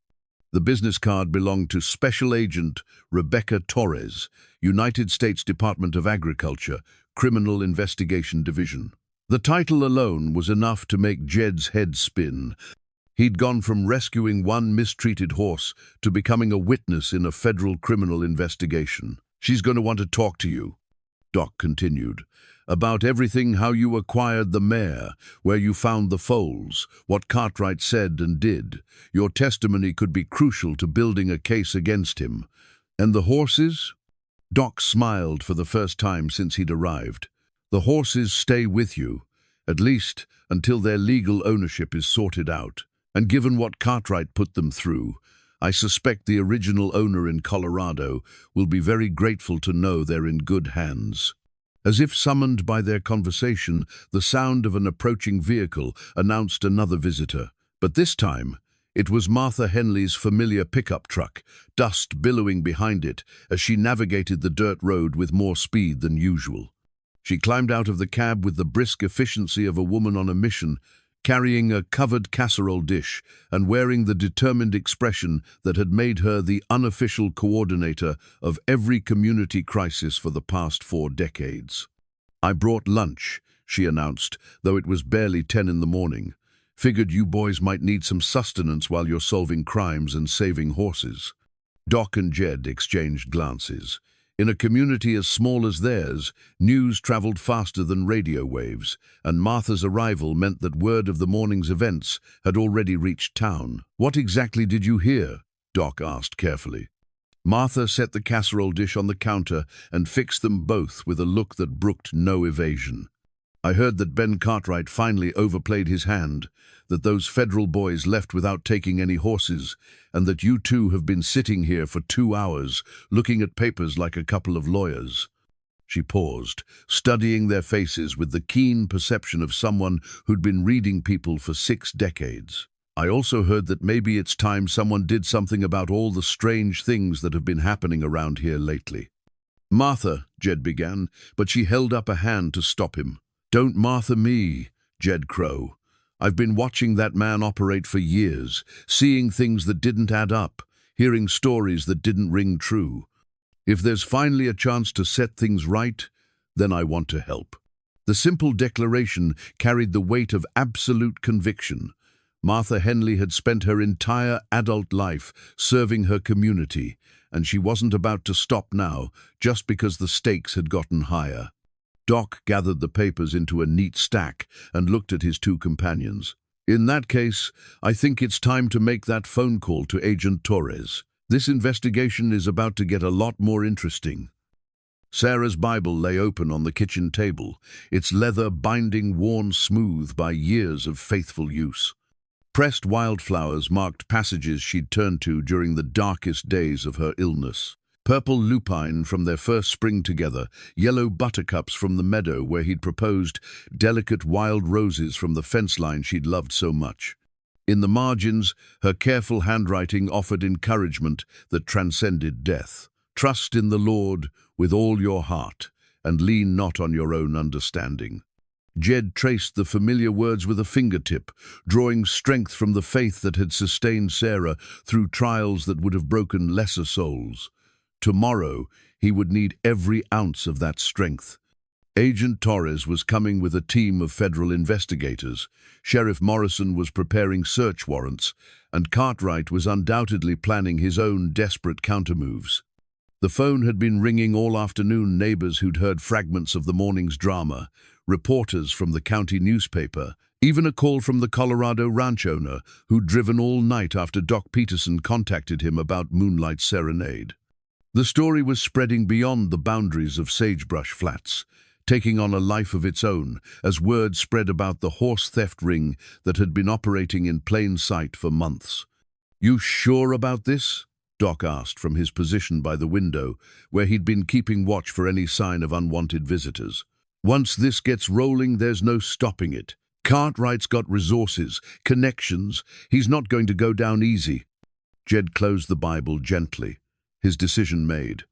The business card belonged to Special Agent Rebecca Torres, United States Department of Agriculture, Criminal Investigation Division. The title alone was enough to make Jed's head spin. He'd gone from rescuing one mistreated horse to becoming a witness in a federal criminal investigation. She's going to want to talk to you, Doc continued, about everything: how you acquired the mare, where you found the foals, what Cartwright said and did. Your testimony could be crucial to building a case against him. And the horses? Doc smiled for the first time since he'd arrived. The horses stay with you, at least until their legal ownership is sorted out. And given what Cartwright put them through, I suspect the original owner in Colorado will be very grateful to know they're in good hands. As if summoned by their conversation, the sound of an approaching vehicle announced another visitor. But this time, it was Martha Henley's familiar pickup truck, dust billowing behind it as she navigated the dirt road with more speed than usual. She climbed out of the cab with the brisk efficiency of a woman on a mission, carrying a covered casserole dish and wearing the determined expression that had made her the unofficial coordinator of every community crisis for the past 4 decades. I brought lunch, she announced, though it was barely 10 in the morning. Figured you boys might need some sustenance while you're solving crimes and saving horses. Doc and Jed exchanged glances. In a community as small as theirs, news traveled faster than radio waves, and Martha's arrival meant that word of the morning's events had already reached town. What exactly did you hear? Doc asked carefully. Martha set the casserole dish on the counter and fixed them both with a look that brooked no evasion. I heard that Ben Cartwright finally overplayed his hand, that those federal boys left without taking any horses, and that you two have been sitting here for 2 hours, looking at papers like a couple of lawyers. She paused, studying their faces with the keen perception of someone who'd been reading people for 6 decades. I also heard that maybe it's time someone did something about all the strange things that have been happening around here lately. Martha, Jed began, but she held up a hand to stop him. Don't Martha me, Jed Crowe. I've been watching that man operate for years, seeing things that didn't add up, hearing stories that didn't ring true. If there's finally a chance to set things right, then I want to help. The simple declaration carried the weight of absolute conviction. Martha Henley had spent her entire adult life serving her community, and she wasn't about to stop now just because the stakes had gotten higher. Doc gathered the papers into a neat stack and looked at his 2 companions. In that case, I think it's time to make that phone call to Agent Torres. This investigation is about to get a lot more interesting. Sarah's Bible lay open on the kitchen table, its leather binding worn smooth by years of faithful use. Pressed wildflowers marked passages she'd turned to during the darkest days of her illness. Purple lupine from their first spring together, yellow buttercups from the meadow where he'd proposed, delicate wild roses from the fence line she'd loved so much. In the margins, her careful handwriting offered encouragement that transcended death. Trust in the Lord with all your heart, and lean not on your own understanding. Jed traced the familiar words with a fingertip, drawing strength from the faith that had sustained Sarah through trials that would have broken lesser souls. Tomorrow, he would need every ounce of that strength. Agent Torres was coming with a team of federal investigators. Sheriff Morrison was preparing search warrants, and Cartwright was undoubtedly planning his own desperate countermoves. The phone had been ringing all afternoon. Neighbors who'd heard fragments of the morning's drama, reporters from the county newspaper, even a call from the Colorado ranch owner who'd driven all night after Doc Peterson contacted him about Moonlight Serenade. The story was spreading beyond the boundaries of Sagebrush Flats, taking on a life of its own as word spread about the horse theft ring that had been operating in plain sight for months. "You sure about this?" Doc asked from his position by the window, where he'd been keeping watch for any sign of unwanted visitors. "Once this gets rolling, there's no stopping it. Cartwright's got resources, connections. He's not going to go down easy." Jed closed the Bible gently, his decision made.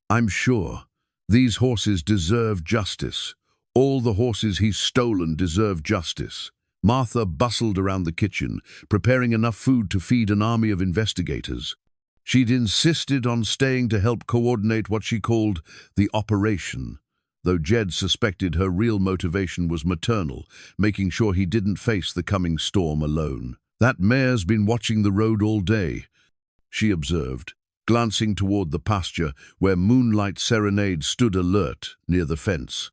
"I'm sure. These horses deserve justice. All the horses he's stolen deserve justice." Martha bustled around the kitchen, preparing enough food to feed an army of investigators. She'd insisted on staying to help coordinate what she called the operation, though Jed suspected her real motivation was maternal, making sure he didn't face the coming storm alone. "That mare's been watching the road all day," she observed, glancing toward the pasture where Moonlight Serenade stood alert near the fence.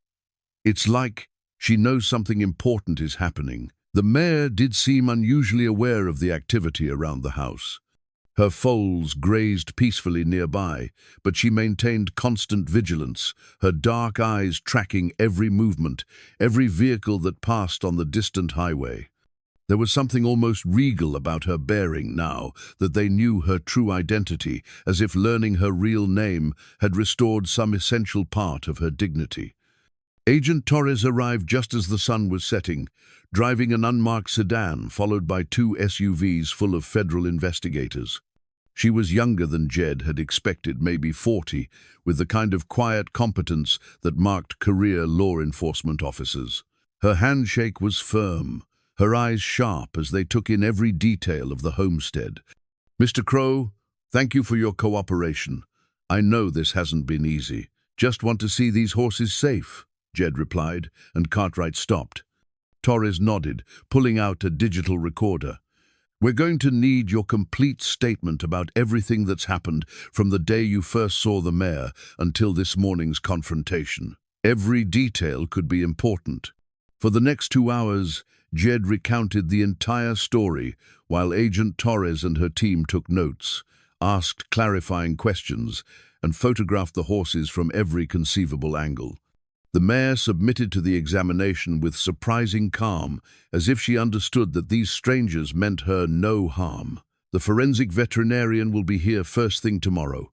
"It's like she knows something important is happening." The mare did seem unusually aware of the activity around the house. Her foals grazed peacefully nearby, but she maintained constant vigilance, her dark eyes tracking every movement, every vehicle that passed on the distant highway. There was something almost regal about her bearing now that they knew her true identity, as if learning her real name had restored some essential part of her dignity. Agent Torres arrived just as the sun was setting, driving an unmarked sedan followed by 2 SUVs full of federal investigators. She was younger than Jed had expected, maybe 40, with the kind of quiet competence that marked career law enforcement officers. Her handshake was firm, her eyes sharp as they took in every detail of the homestead. "Mr. Crowe, thank you for your cooperation. I know this hasn't been easy. Just want to see these horses safe," Jed replied, and Cartwright stopped. Torres nodded, pulling out a digital recorder. "We're going to need your complete statement about everything that's happened from the day you first saw the mare until this morning's confrontation. Every detail could be important." For the next 2 hours, Jed recounted the entire story while Agent Torres and her team took notes, asked clarifying questions, and photographed the horses from every conceivable angle. The mare submitted to the examination with surprising calm, as if she understood that these strangers meant her no harm. "The forensic veterinarian will be here first thing tomorrow,"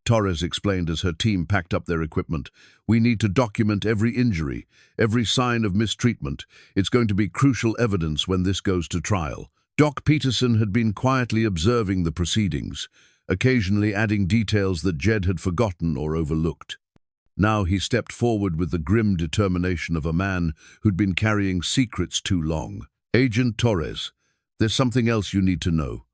Torres explained as her team packed up their equipment. "We need to document every injury, every sign of mistreatment. It's going to be crucial evidence when this goes to trial." Doc Peterson had been quietly observing the proceedings, occasionally adding details that Jed had forgotten or overlooked. Now he stepped forward with the grim determination of a man who'd been carrying secrets too long. "Agent Torres, there's something else you need to know.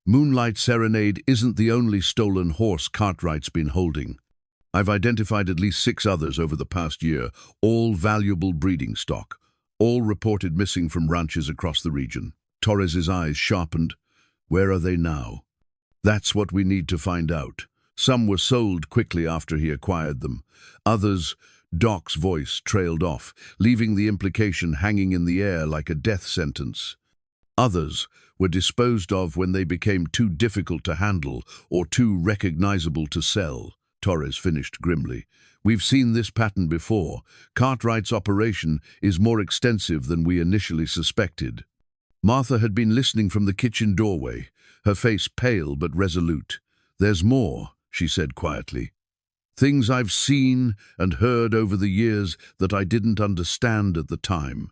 Moonlight Serenade isn't the only stolen horse Cartwright's been holding. I've identified at least 6 others over the past year, all valuable breeding stock, all reported missing from ranches across the region." Torres's eyes sharpened. "Where are they now?" "That's what we need to find out. Some were sold quickly after he acquired them. Others," Doc's voice trailed off, leaving the implication hanging in the air like a death sentence. "Others were disposed of when they became too difficult to handle or too recognizable to sell," Torres finished grimly. "We've seen this pattern before. Cartwright's operation is more extensive than we initially suspected." Martha had been listening from the kitchen doorway, her face pale but resolute. "There's more," she said quietly. "Things I've seen and heard over the years that I didn't understand at the time."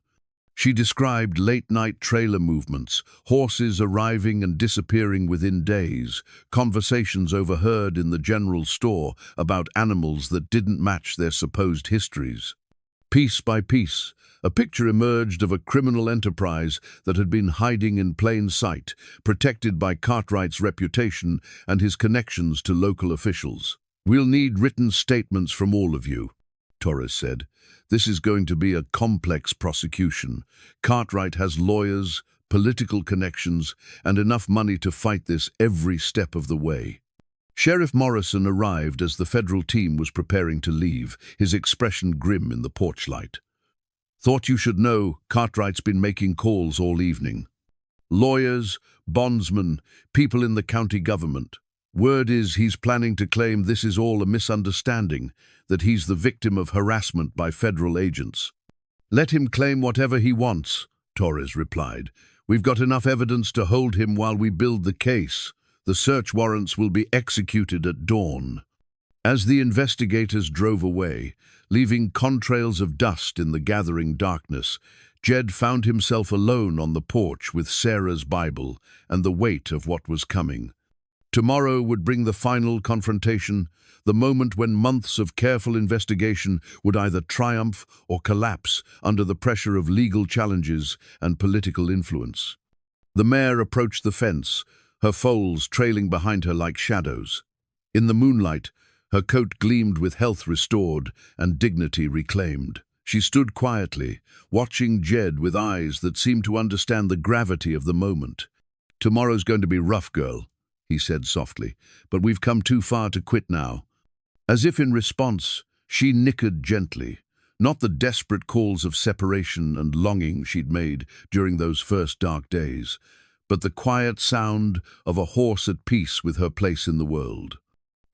She described late-night trailer movements, horses arriving and disappearing within days, conversations overheard in the general store about animals that didn't match their supposed histories. Piece by piece, a picture emerged of a criminal enterprise that had been hiding in plain sight, protected by Cartwright's reputation and his connections to local officials. "We'll need written statements from all of you," Torres said. "This is going to be a complex prosecution. Cartwright has lawyers, political connections, and enough money to fight this every step of the way." Sheriff Morrison arrived as the federal team was preparing to leave, his expression grim in the porch light. "Thought you should know, Cartwright's been making calls all evening. Lawyers, bondsmen, people in the county government. Word is he's planning to claim this is all a misunderstanding, that he's the victim of harassment by federal agents." "Let him claim whatever he wants," Torres replied. "We've got enough evidence to hold him while we build the case. The search warrants will be executed at dawn." As the investigators drove away, leaving contrails of dust in the gathering darkness, Jed found himself alone on the porch with Sarah's Bible and the weight of what was coming. Tomorrow would bring the final confrontation, the moment when months of careful investigation would either triumph or collapse under the pressure of legal challenges and political influence. The mare approached the fence, her foals trailing behind her like shadows. In the moonlight, her coat gleamed with health restored and dignity reclaimed. She stood quietly, watching Jed with eyes that seemed to understand the gravity of the moment. "Tomorrow's going to be rough, girl," he said softly, "but we've come too far to quit now." As if in response, she nickered gently, not the desperate calls of separation and longing she'd made during those first dark days, but the quiet sound of a horse at peace with her place in the world.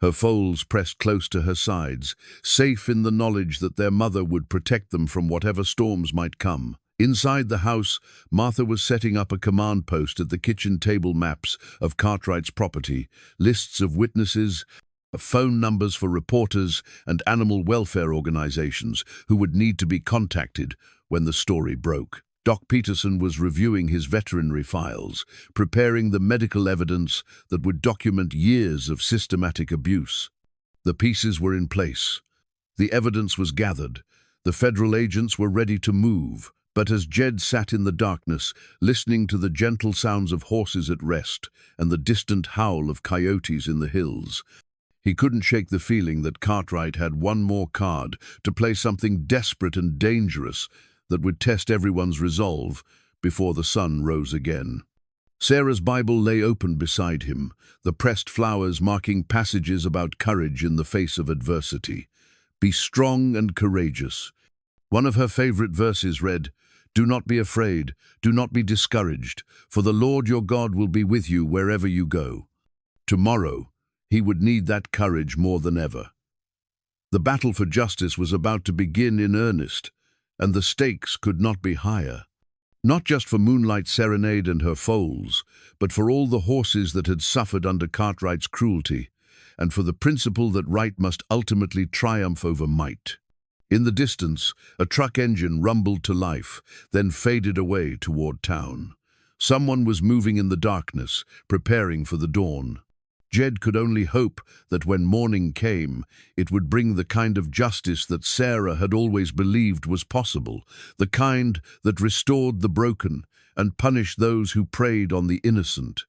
Her foals pressed close to her sides, safe in the knowledge that their mother would protect them from whatever storms might come. Inside the house, Martha was setting up a command post at the kitchen table, maps of Cartwright's property, lists of witnesses, phone numbers for reporters and animal welfare organizations who would need to be contacted when the story broke. Doc Peterson was reviewing his veterinary files, preparing the medical evidence that would document years of systematic abuse. The pieces were in place. The evidence was gathered. The federal agents were ready to move. But as Jed sat in the darkness, listening to the gentle sounds of horses at rest and the distant howl of coyotes in the hills, he couldn't shake the feeling that Cartwright had one more card to play, something desperate and dangerous that would test everyone's resolve before the sun rose again. Sarah's Bible lay open beside him, the pressed flowers marking passages about courage in the face of adversity. "Be strong and courageous." One of her favorite verses read, "Do not be afraid, do not be discouraged, for the Lord your God will be with you wherever you go." Tomorrow, he would need that courage more than ever. The battle for justice was about to begin in earnest, and the stakes could not be higher. Not just for Moonlight Serenade and her foals, but for all the horses that had suffered under Cartwright's cruelty, and for the principle that right must ultimately triumph over might. In the distance, a truck engine rumbled to life, then faded away toward town. Someone was moving in the darkness, preparing for the dawn. Jed could only hope that when morning came, it would bring the kind of justice that Sarah had always believed was possible, the kind that restored the broken and punished those who preyed on the innocent.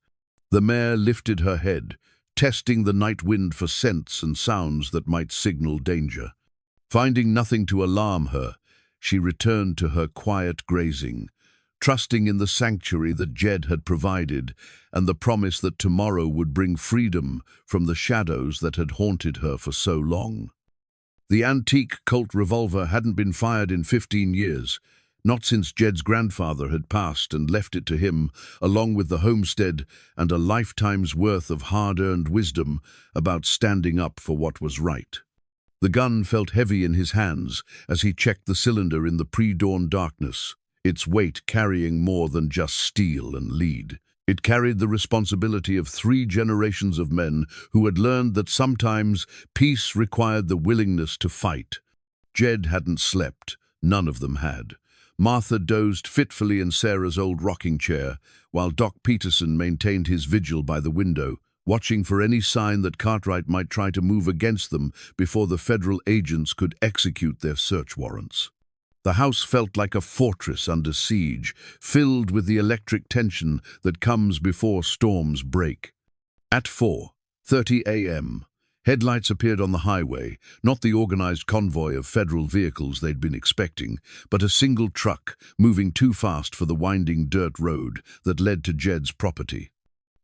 The mare lifted her head, testing the night wind for scents and sounds that might signal danger. Finding nothing to alarm her, she returned to her quiet grazing, trusting in the sanctuary that Jed had provided and the promise that tomorrow would bring freedom from the shadows that had haunted her for so long. The antique Colt revolver hadn't been fired in 15 years, not since Jed's grandfather had passed and left it to him, along with the homestead and a lifetime's worth of hard-earned wisdom about standing up for what was right. The gun felt heavy in his hands as he checked the cylinder in the pre-dawn darkness, its weight carrying more than just steel and lead. It carried the responsibility of 3 generations of men who had learned that sometimes peace required the willingness to fight. Jed hadn't slept, none of them had. Martha dozed fitfully in Sarah's old rocking chair, while Doc Peterson maintained his vigil by the window, watching for any sign that Cartwright might try to move against them before the federal agents could execute their search warrants. The house felt like a fortress under siege, filled with the electric tension that comes before storms break. At 4:30 a.m., headlights appeared on the highway, not the organized convoy of federal vehicles they'd been expecting, but a single truck moving too fast for the winding dirt road that led to Jed's property.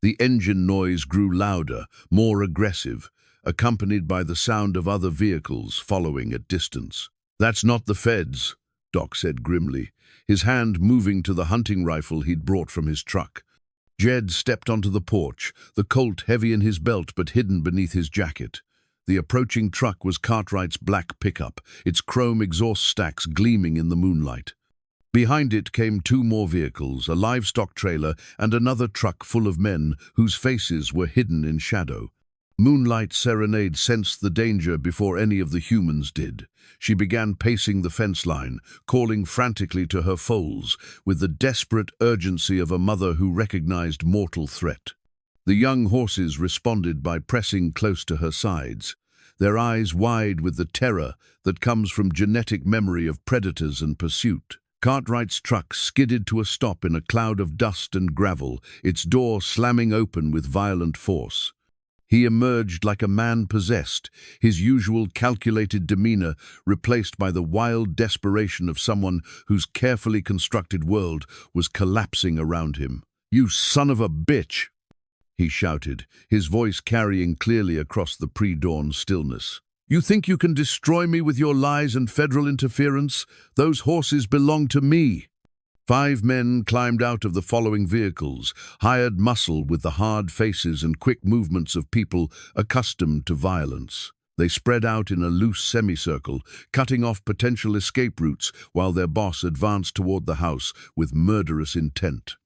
The engine noise grew louder, more aggressive, accompanied by the sound of other vehicles following at distance. "That's not the feds," Doc said grimly, his hand moving to the hunting rifle he'd brought from his truck. Jed stepped onto the porch, the Colt heavy in his belt but hidden beneath his jacket. The approaching truck was Cartwright's black pickup, its chrome exhaust stacks gleaming in the moonlight. Behind it came two more vehicles, a livestock trailer and another truck full of men whose faces were hidden in shadow. Moonlight Serenade sensed the danger before any of the humans did. She began pacing the fence line, calling frantically to her foals, with the desperate urgency of a mother who recognized mortal threat. The young horses responded by pressing close to her sides, their eyes wide with the terror that comes from genetic memory of predators and pursuit. Cartwright's truck skidded to a stop in a cloud of dust and gravel, its door slamming open with violent force. He emerged like a man possessed, his usual calculated demeanor replaced by the wild desperation of someone whose carefully constructed world was collapsing around him. "You son of a bitch!" he shouted, his voice carrying clearly across the pre-dawn stillness. "You think you can destroy me with your lies and federal interference? Those horses belong to me." 5 men climbed out of the following vehicles, hired muscle with the hard faces and quick movements of people accustomed to violence. They spread out in a loose semicircle, cutting off potential escape routes while their boss advanced toward the house with murderous intent.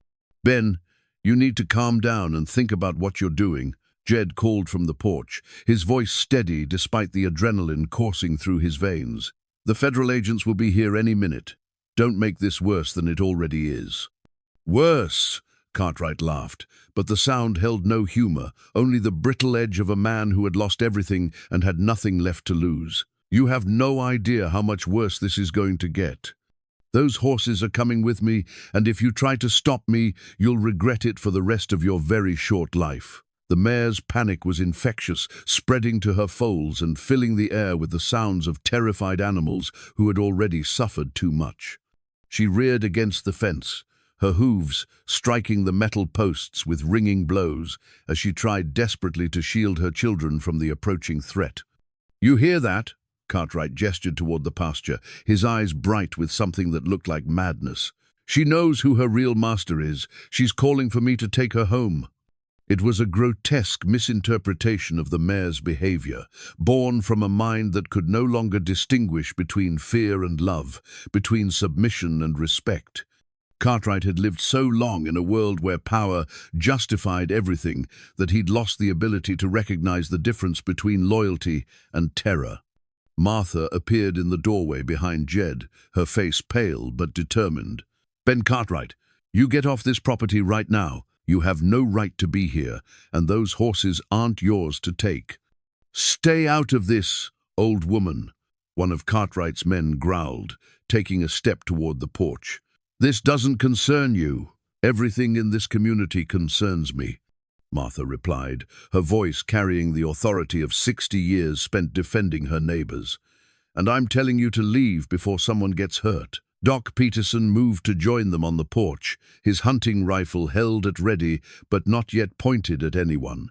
"Ben, you need to calm down and think about what you're doing," Jed called from the porch, his voice steady despite the adrenaline coursing through his veins. "The federal agents will be here any minute. Don't make this worse than it already is." "Worse?" Cartwright laughed, but the sound held no humor, only the brittle edge of a man who had lost everything and had nothing left to lose. "You have no idea how much worse this is going to get. Those horses are coming with me, and if you try to stop me, you'll regret it for the rest of your very short life." The mare's panic was infectious, spreading to her foals and filling the air with the sounds of terrified animals who had already suffered too much. She reared against the fence, her hooves striking the metal posts with ringing blows as she tried desperately to shield her children from the approaching threat. "You hear that?" Cartwright gestured toward the pasture, his eyes bright with something that looked like madness. "She knows who her real master is. She's calling for me to take her home." It was a grotesque misinterpretation of the mare's behavior, born from a mind that could no longer distinguish between fear and love, between submission and respect. Cartwright had lived so long in a world where power justified everything that he'd lost the ability to recognize the difference between loyalty and terror. Martha appeared in the doorway behind Jed, her face pale but determined. "Ben Cartwright, you get off this property right now. You have no right to be here, and those horses aren't yours to take." "Stay out of this, old woman," one of Cartwright's men growled, taking a step toward the porch. "This doesn't concern you. Everything in this community concerns me," Martha replied, her voice carrying the authority of 60 years spent defending her neighbors. "And I'm telling you to leave before someone gets hurt." Doc Peterson moved to join them on the porch, his hunting rifle held at ready but not yet pointed at anyone.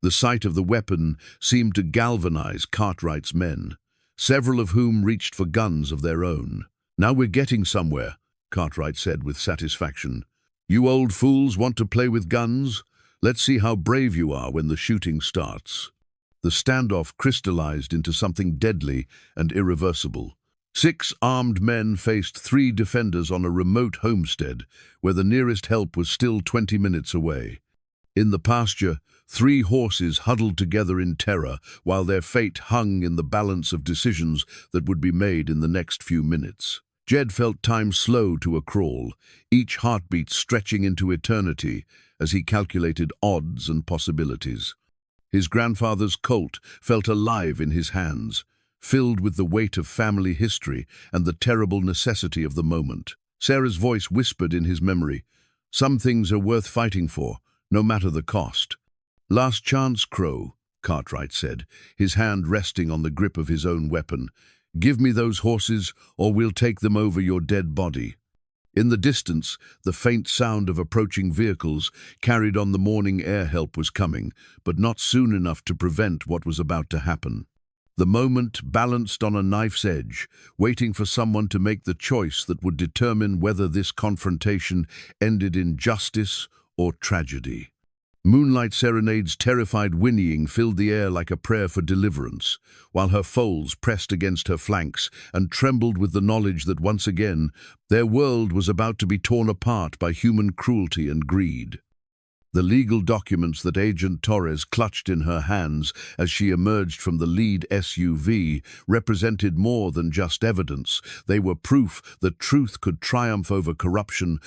The sight of the weapon seemed to galvanize Cartwright's men, several of whom reached for guns of their own. "Now we're getting somewhere," Cartwright said with satisfaction. "You old fools want to play with guns? Let's see how brave you are when the shooting starts." The standoff crystallized into something deadly and irreversible. 6 armed men faced 3 defenders on a remote homestead, where the nearest help was still 20 minutes away. In the pasture, 3 horses huddled together in terror, while their fate hung in the balance of decisions that would be made in the next few minutes. Jed felt time slow to a crawl, each heartbeat stretching into eternity as he calculated odds and possibilities. His grandfather's colt felt alive in his hands, filled with the weight of family history and the terrible necessity of the moment. Sarah's voice whispered in his memory, "Some things are worth fighting for, no matter the cost." "Last chance, Crowe," Cartwright said, his hand resting on the grip of his own weapon. "Give me those horses, or we'll take them over your dead body." In the distance, the faint sound of approaching vehicles carried on the morning air help was coming, but not soon enough to prevent what was about to happen. The moment balanced on a knife's edge, waiting for someone to make the choice that would determine whether this confrontation ended in justice or tragedy. Moonlight Serenade's terrified whinnying filled the air like a prayer for deliverance, while her foals pressed against her flanks and trembled with the knowledge that once again their world was about to be torn apart by human cruelty and greed. The legal documents that Agent Torres clutched in her hands as she emerged from the lead SUV represented more than just evidence. They were proof that truth could triumph over corruption,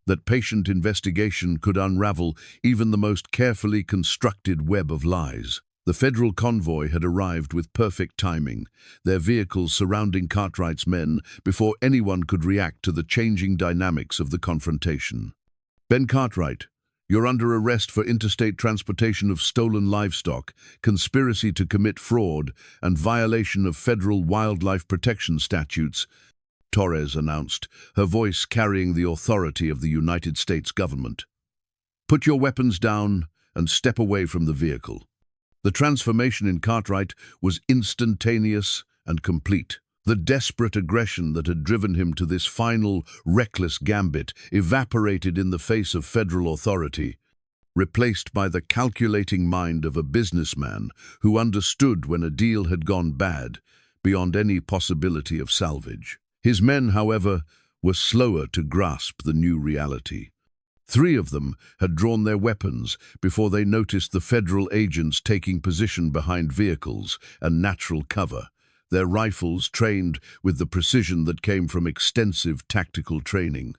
that patient investigation could unravel even the most carefully constructed web of lies. The federal convoy had arrived with perfect timing, their vehicles surrounding Cartwright's men before anyone could react to the changing dynamics of the confrontation. "Ben Cartwright, you're under arrest for interstate transportation of stolen livestock, conspiracy to commit fraud, and violation of federal wildlife protection statutes," Torres announced, her voice carrying the authority of the United States government. "Put your weapons down and step away from the vehicle." The transformation in Cartwright was instantaneous and complete. The desperate aggression that had driven him to this final, reckless gambit evaporated in the face of federal authority, replaced by the calculating mind of a businessman who understood when a deal had gone bad, beyond any possibility of salvage. His men, however, were slower to grasp the new reality. 3 of them had drawn their weapons before they noticed the federal agents taking position behind vehicles and natural cover, their rifles trained with the precision that came from extensive tactical training.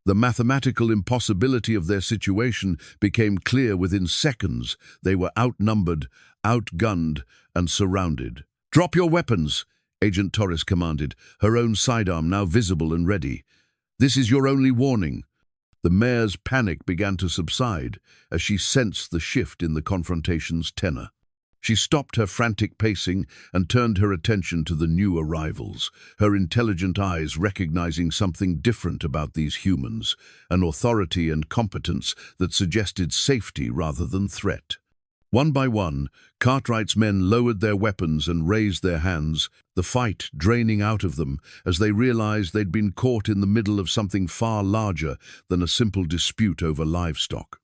The mathematical impossibility of their situation became clear within seconds. They were outnumbered, outgunned, and surrounded. "Drop your weapons," Agent Torres commanded, her own sidearm now visible and ready. "This is your only warning." The mare's panic began to subside as she sensed the shift in the confrontation's tenor. She stopped her frantic pacing and turned her attention to the new arrivals, her intelligent eyes recognizing something different about these humans, an authority and competence that suggested safety rather than threat. One by one, Cartwright's men lowered their weapons and raised their hands, the fight draining out of them as they realized they'd been caught in the middle of something far larger than a simple dispute over livestock.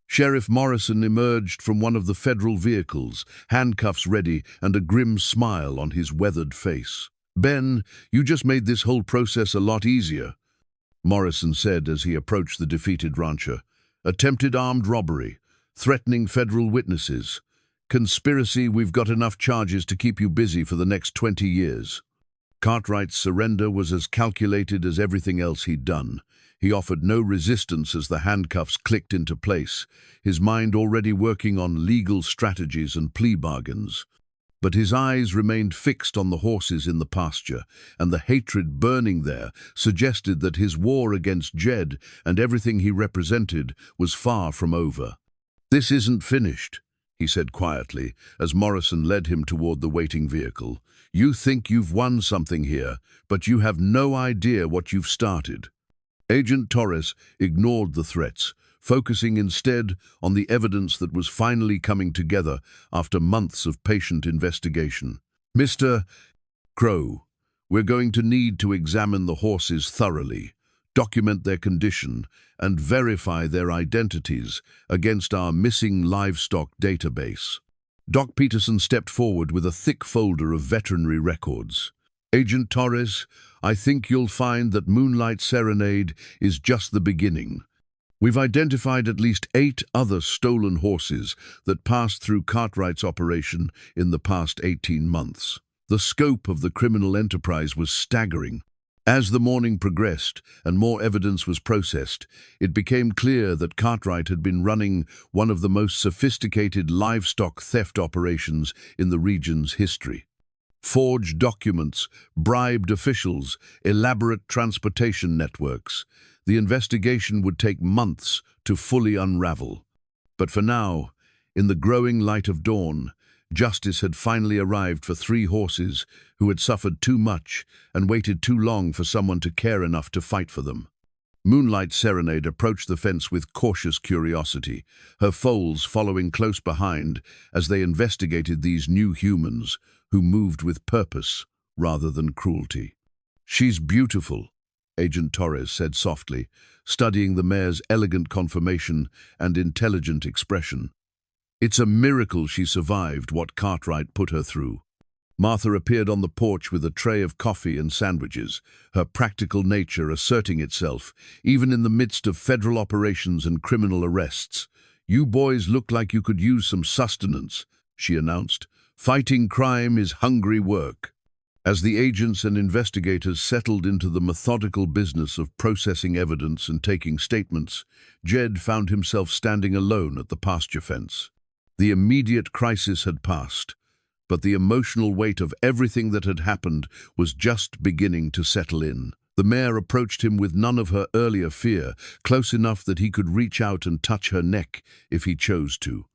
Sheriff Morrison emerged from one of the federal vehicles, handcuffs ready and a grim smile on his weathered face. "Ben, you just made this whole process a lot easier," Morrison said as he approached the defeated rancher. "Attempted armed robbery, threatening federal witnesses. Conspiracy, we've got enough charges to keep you busy for the next 20 years. Cartwright's surrender was as calculated as everything else he'd done. He offered no resistance as the handcuffs clicked into place, his mind already working on legal strategies and plea bargains. But his eyes remained fixed on the horses in the pasture, and the hatred burning there suggested that his war against Jed and everything he represented was far from over. "This isn't finished," he said quietly, as Morrison led him toward the waiting vehicle. "You think you've won something here, but you have no idea what you've started." Agent Torres ignored the threats, focusing instead on the evidence that was finally coming together after months of patient investigation. "Mr. Crowe, we're going to need to examine the horses thoroughly, document their condition, and verify their identities against our missing livestock database." Doc Peterson stepped forward with a thick folder of veterinary records. "Agent Torres, I think you'll find that Moonlight Serenade is just the beginning. We've identified at least 8 other stolen horses that passed through Cartwright's operation in the past 18 months. The scope of the criminal enterprise was staggering. As the morning progressed and more evidence was processed, it became clear that Cartwright had been running one of the most sophisticated livestock theft operations in the region's history. Forged documents, bribed officials, elaborate transportation networks. The investigation would take months to fully unravel. But for now, in the growing light of dawn, justice had finally arrived for 3 horses who had suffered too much and waited too long for someone to care enough to fight for them. Moonlight Serenade approached the fence with cautious curiosity, her foals following close behind as they investigated these new humans who moved with purpose rather than cruelty. "She's beautiful," Agent Torres said softly, studying the mare's elegant conformation and intelligent expression. "It's a miracle she survived what Cartwright put her through." Martha appeared on the porch with a tray of coffee and sandwiches, her practical nature asserting itself, even in the midst of federal operations and criminal arrests. "You boys look like you could use some sustenance," she announced. "Fighting crime is hungry work." As the agents and investigators settled into the methodical business of processing evidence and taking statements, Jed found himself standing alone at the pasture fence. The immediate crisis had passed, but the emotional weight of everything that had happened was just beginning to settle in. The mare approached him with none of her earlier fear, close enough that he could reach out and touch her neck if he chose to.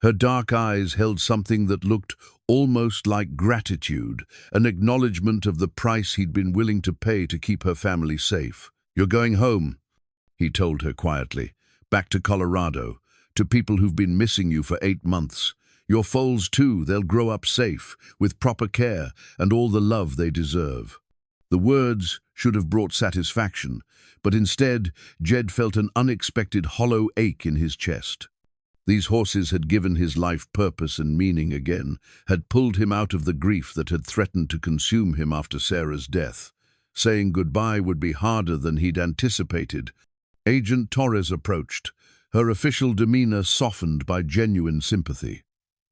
Her dark eyes held something that looked almost like gratitude, an acknowledgement of the price he'd been willing to pay to keep her family safe. "You're going home," he told her quietly, "back to Colorado, to people who've been missing you for 8 months. Your foals too, they'll grow up safe, with proper care and all the love they deserve." The words should have brought satisfaction, but instead, Jed felt an unexpected hollow ache in his chest. These horses had given his life purpose and meaning again, had pulled him out of the grief that had threatened to consume him after Sarah's death. Saying goodbye would be harder than he'd anticipated. Agent Torres approached, her official demeanor softened by genuine sympathy.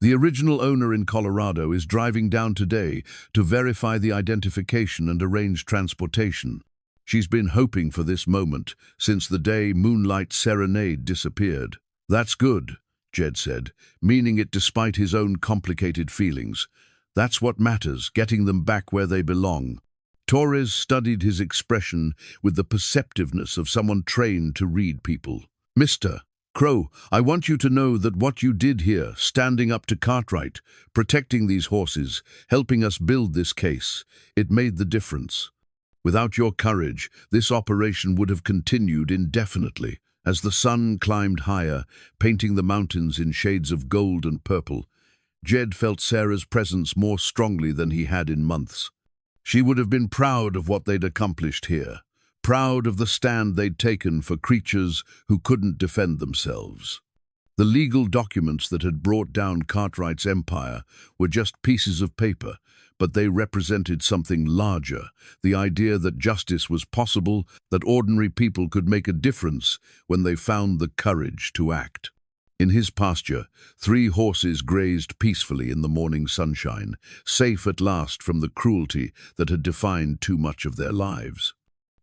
"The original owner in Colorado is driving down today to verify the identification and arrange transportation. She's been hoping for this moment since the day Moonlight Serenade disappeared." "That's good," Jed said, meaning it despite his own complicated feelings. "That's what matters, getting them back where they belong." Torres studied his expression with the perceptiveness of someone trained to read people. "Mr. Crowe, I want you to know that what you did here, standing up to Cartwright, protecting these horses, helping us build this case, it made the difference. Without your courage, this operation would have continued indefinitely." As the sun climbed higher, painting the mountains in shades of gold and purple, Jed felt Sarah's presence more strongly than he had in months. She would have been proud of what they'd accomplished here, proud of the stand they'd taken for creatures who couldn't defend themselves. The legal documents that had brought down Cartwright's empire were just pieces of paper, but they represented something larger, the idea that justice was possible, that ordinary people could make a difference when they found the courage to act. In his pasture, 3 horses grazed peacefully in the morning sunshine, safe at last from the cruelty that had defined too much of their lives.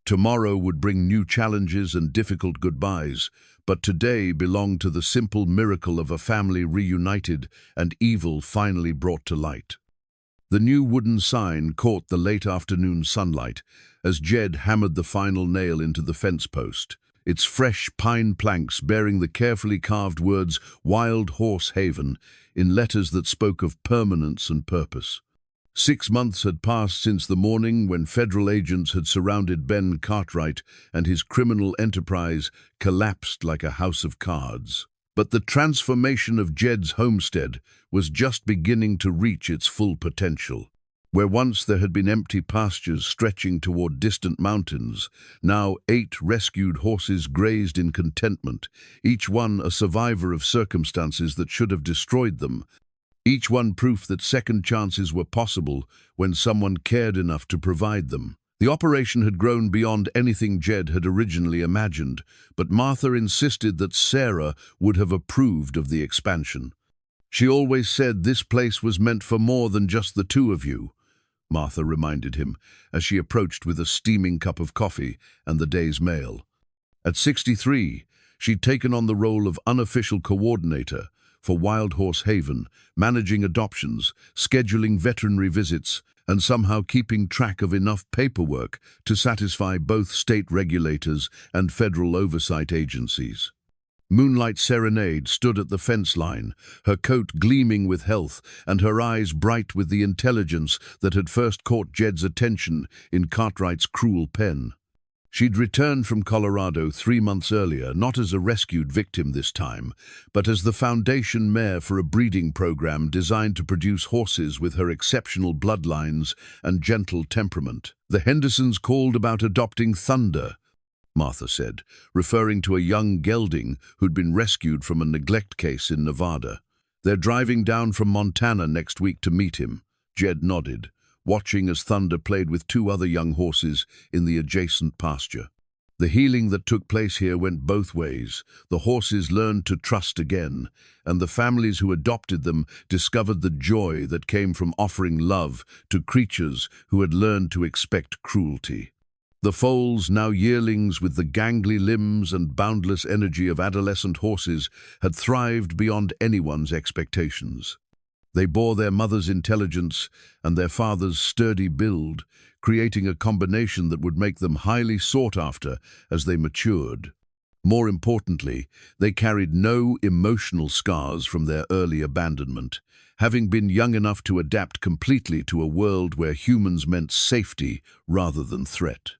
Tomorrow would bring new challenges and difficult goodbyes, but today belonged to the simple miracle of a family reunited and evil finally brought to light. The new wooden sign caught the late afternoon sunlight as Jed hammered the final nail into the fence post, its fresh pine planks bearing the carefully carved words "Wild Horse Haven" in letters that spoke of permanence and purpose. 6 months had passed since the morning when federal agents had surrounded Ben Cartwright and his criminal enterprise collapsed like a house of cards. But the transformation of Jed's homestead was just beginning to reach its full potential. Where once there had been empty pastures stretching toward distant mountains, now 8 rescued horses grazed in contentment, each one a survivor of circumstances that should have destroyed them, each one proof that second chances were possible when someone cared enough to provide them. The operation had grown beyond anything Jed had originally imagined, but Martha insisted that Sarah would have approved of the expansion. She always said this place was meant for more than just the 2 of you. Martha reminded him, as she approached with a steaming cup of coffee and the day's mail. At 63, she'd taken on the role of unofficial coordinator for Wild Horse Haven, managing adoptions, scheduling veterinary visits, and somehow keeping track of enough paperwork to satisfy both state regulators and federal oversight agencies. Moonlight Serenade stood at the fence line, her coat gleaming with health and her eyes bright with the intelligence that had first caught Jed's attention in Cartwright's cruel pen. She'd returned from Colorado 3 months earlier, not as a rescued victim this time, but as the foundation mare for a breeding program designed to produce horses with her exceptional bloodlines and gentle temperament. The Hendersons called about adopting Thunder, Martha said, referring to a young gelding who'd been rescued from a neglect case in Nevada. They're driving down from Montana next week to meet him. Jed nodded, watching as Thunder played with 2 other young horses in the adjacent pasture. The healing that took place here went both ways. The horses learned to trust again, and the families who adopted them discovered the joy that came from offering love to creatures who had learned to expect cruelty. The foals, now yearlings with the gangly limbs and boundless energy of adolescent horses, had thrived beyond anyone's expectations. They bore their mother's intelligence and their father's sturdy build, creating a combination that would make them highly sought after as they matured. More importantly, they carried no emotional scars from their early abandonment, having been young enough to adapt completely to a world where humans meant safety rather than threat.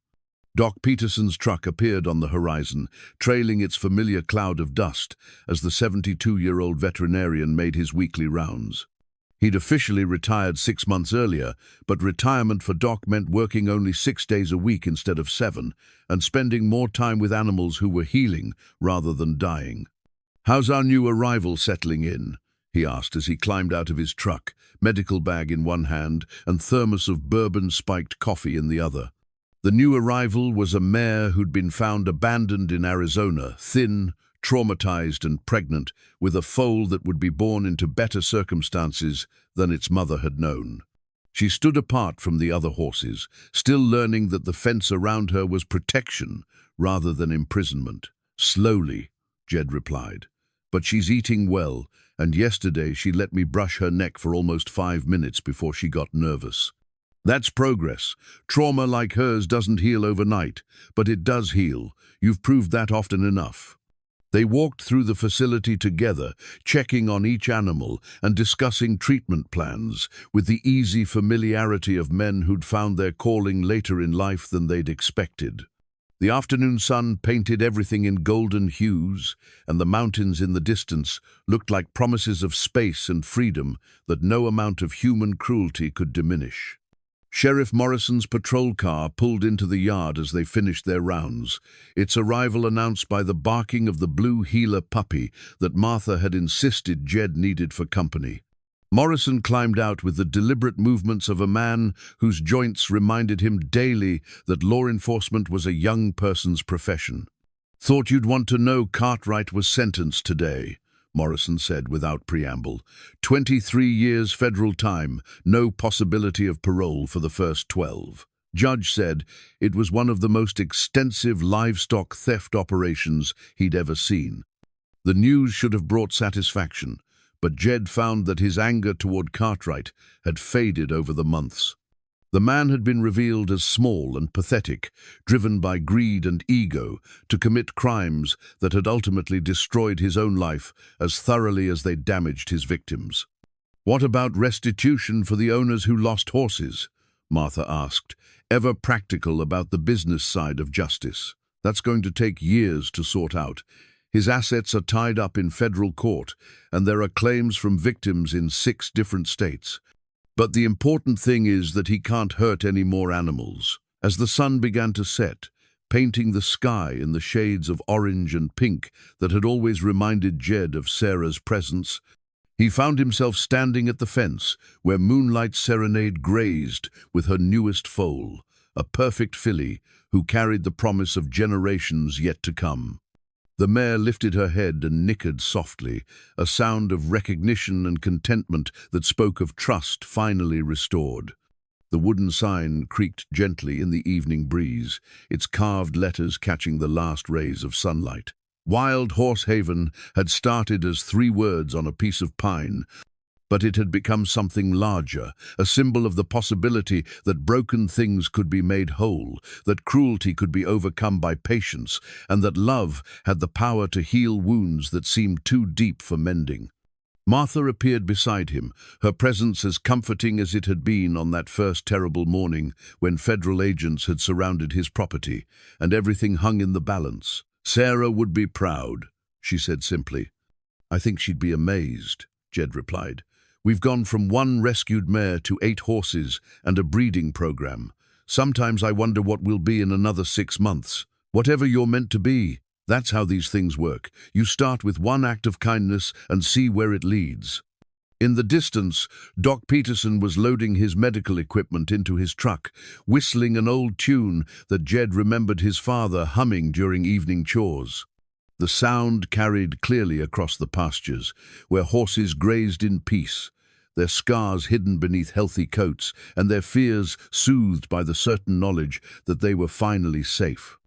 Doc Peterson's truck appeared on the horizon, trailing its familiar cloud of dust as the 72-year-old veterinarian made his weekly rounds. He'd officially retired 6 months earlier, but retirement for Doc meant working only 6 days a week instead of 7, and spending more time with animals who were healing rather than dying. "How's our new arrival settling in?" he asked as he climbed out of his truck, medical bag in one hand and thermos of bourbon-spiked coffee in the other. The new arrival was a mare who'd been found abandoned in Arizona, thin, traumatized and pregnant, with a foal that would be born into better circumstances than its mother had known. She stood apart from the other horses, still learning that the fence around her was protection rather than imprisonment. "Slowly," Jed replied, "but she's eating well, and yesterday she let me brush her neck for almost 5 minutes before she got nervous." That's progress. Trauma like hers doesn't heal overnight, but it does heal. You've proved that often enough. They walked through the facility together, checking on each animal and discussing treatment plans, with the easy familiarity of men who'd found their calling later in life than they'd expected. The afternoon sun painted everything in golden hues, and the mountains in the distance looked like promises of space and freedom that no amount of human cruelty could diminish. Sheriff Morrison's patrol car pulled into the yard as they finished their rounds, its arrival announced by the barking of the blue heeler puppy that Martha had insisted Jed needed for company. Morrison climbed out with the deliberate movements of a man whose joints reminded him daily that law enforcement was a young person's profession. "Thought you'd want to know Cartwright was sentenced today," Morrison said without preamble. 23 years federal time, no possibility of parole for the first 12. Judge said it was one of the most extensive livestock theft operations he'd ever seen. The news should have brought satisfaction, but Jed found that his anger toward Cartwright had faded over the months. The man had been revealed as small and pathetic, driven by greed and ego to commit crimes that had ultimately destroyed his own life as thoroughly as they damaged his victims. "What about restitution for the owners who lost horses?" Martha asked, ever practical about the business side of justice. "That's going to take years to sort out. His assets are tied up in federal court, and there are claims from victims in 6 different states. But the important thing is that he can't hurt any more animals." As the sun began to set, painting the sky in the shades of orange and pink that had always reminded Jed of Sarah's presence, he found himself standing at the fence where Moonlight Serenade grazed with her newest foal, a perfect filly who carried the promise of generations yet to come. The mare lifted her head and nickered softly, a sound of recognition and contentment that spoke of trust finally restored. The wooden sign creaked gently in the evening breeze, its carved letters catching the last rays of sunlight. Wild Horse Haven had started as 3 words on a piece of pine, but it had become something larger, a symbol of the possibility that broken things could be made whole, that cruelty could be overcome by patience, and that love had the power to heal wounds that seemed too deep for mending. Martha appeared beside him, her presence as comforting as it had been on that first terrible morning when federal agents had surrounded his property, and everything hung in the balance. "Sarah would be proud," she said simply. "I think she'd be amazed," Jed replied. "We've gone from 1 rescued mare to 8 horses and a breeding program. Sometimes I wonder what we'll be in another 6 months. Whatever you're meant to be. That's how these things work. You start with 1 act of kindness and see where it leads." In the distance, Doc Peterson was loading his medical equipment into his truck, whistling an old tune that Jed remembered his father humming during evening chores. The sound carried clearly across the pastures, where horses grazed in peace, their scars hidden beneath healthy coats, and their fears soothed by the certain knowledge that they were finally safe.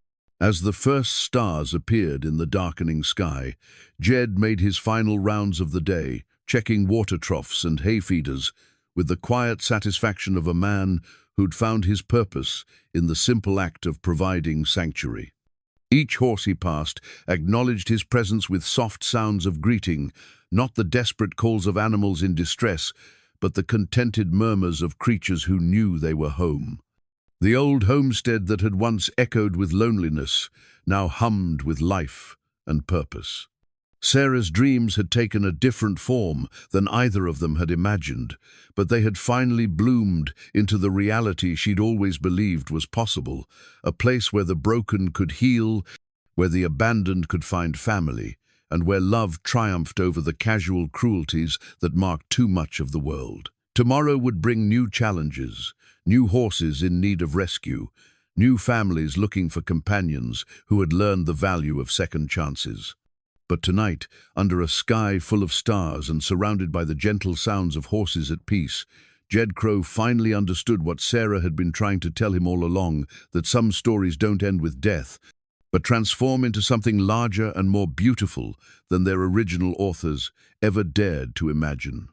As the first stars appeared in the darkening sky, Jed made his final rounds of the day, checking water troughs and hay feeders, with the quiet satisfaction of a man who'd found his purpose in the simple act of providing sanctuary. Each horse he passed acknowledged his presence with soft sounds of greeting, not the desperate calls of animals in distress, but the contented murmurs of creatures who knew they were home. The old homestead that had once echoed with loneliness now hummed with life and purpose. Sarah's dreams had taken a different form than either of them had imagined, but they had finally bloomed into the reality she'd always believed was possible, a place where the broken could heal, where the abandoned could find family, and where love triumphed over the casual cruelties that marked too much of the world. Tomorrow would bring new challenges, new horses in need of rescue, new families looking for companions who had learned the value of second chances. But tonight, under a sky full of stars and surrounded by the gentle sounds of horses at peace, Jed Crowe finally understood what Sarah had been trying to tell him all along, that some stories don't end with death, but transform into something larger and more beautiful than their original authors ever dared to imagine.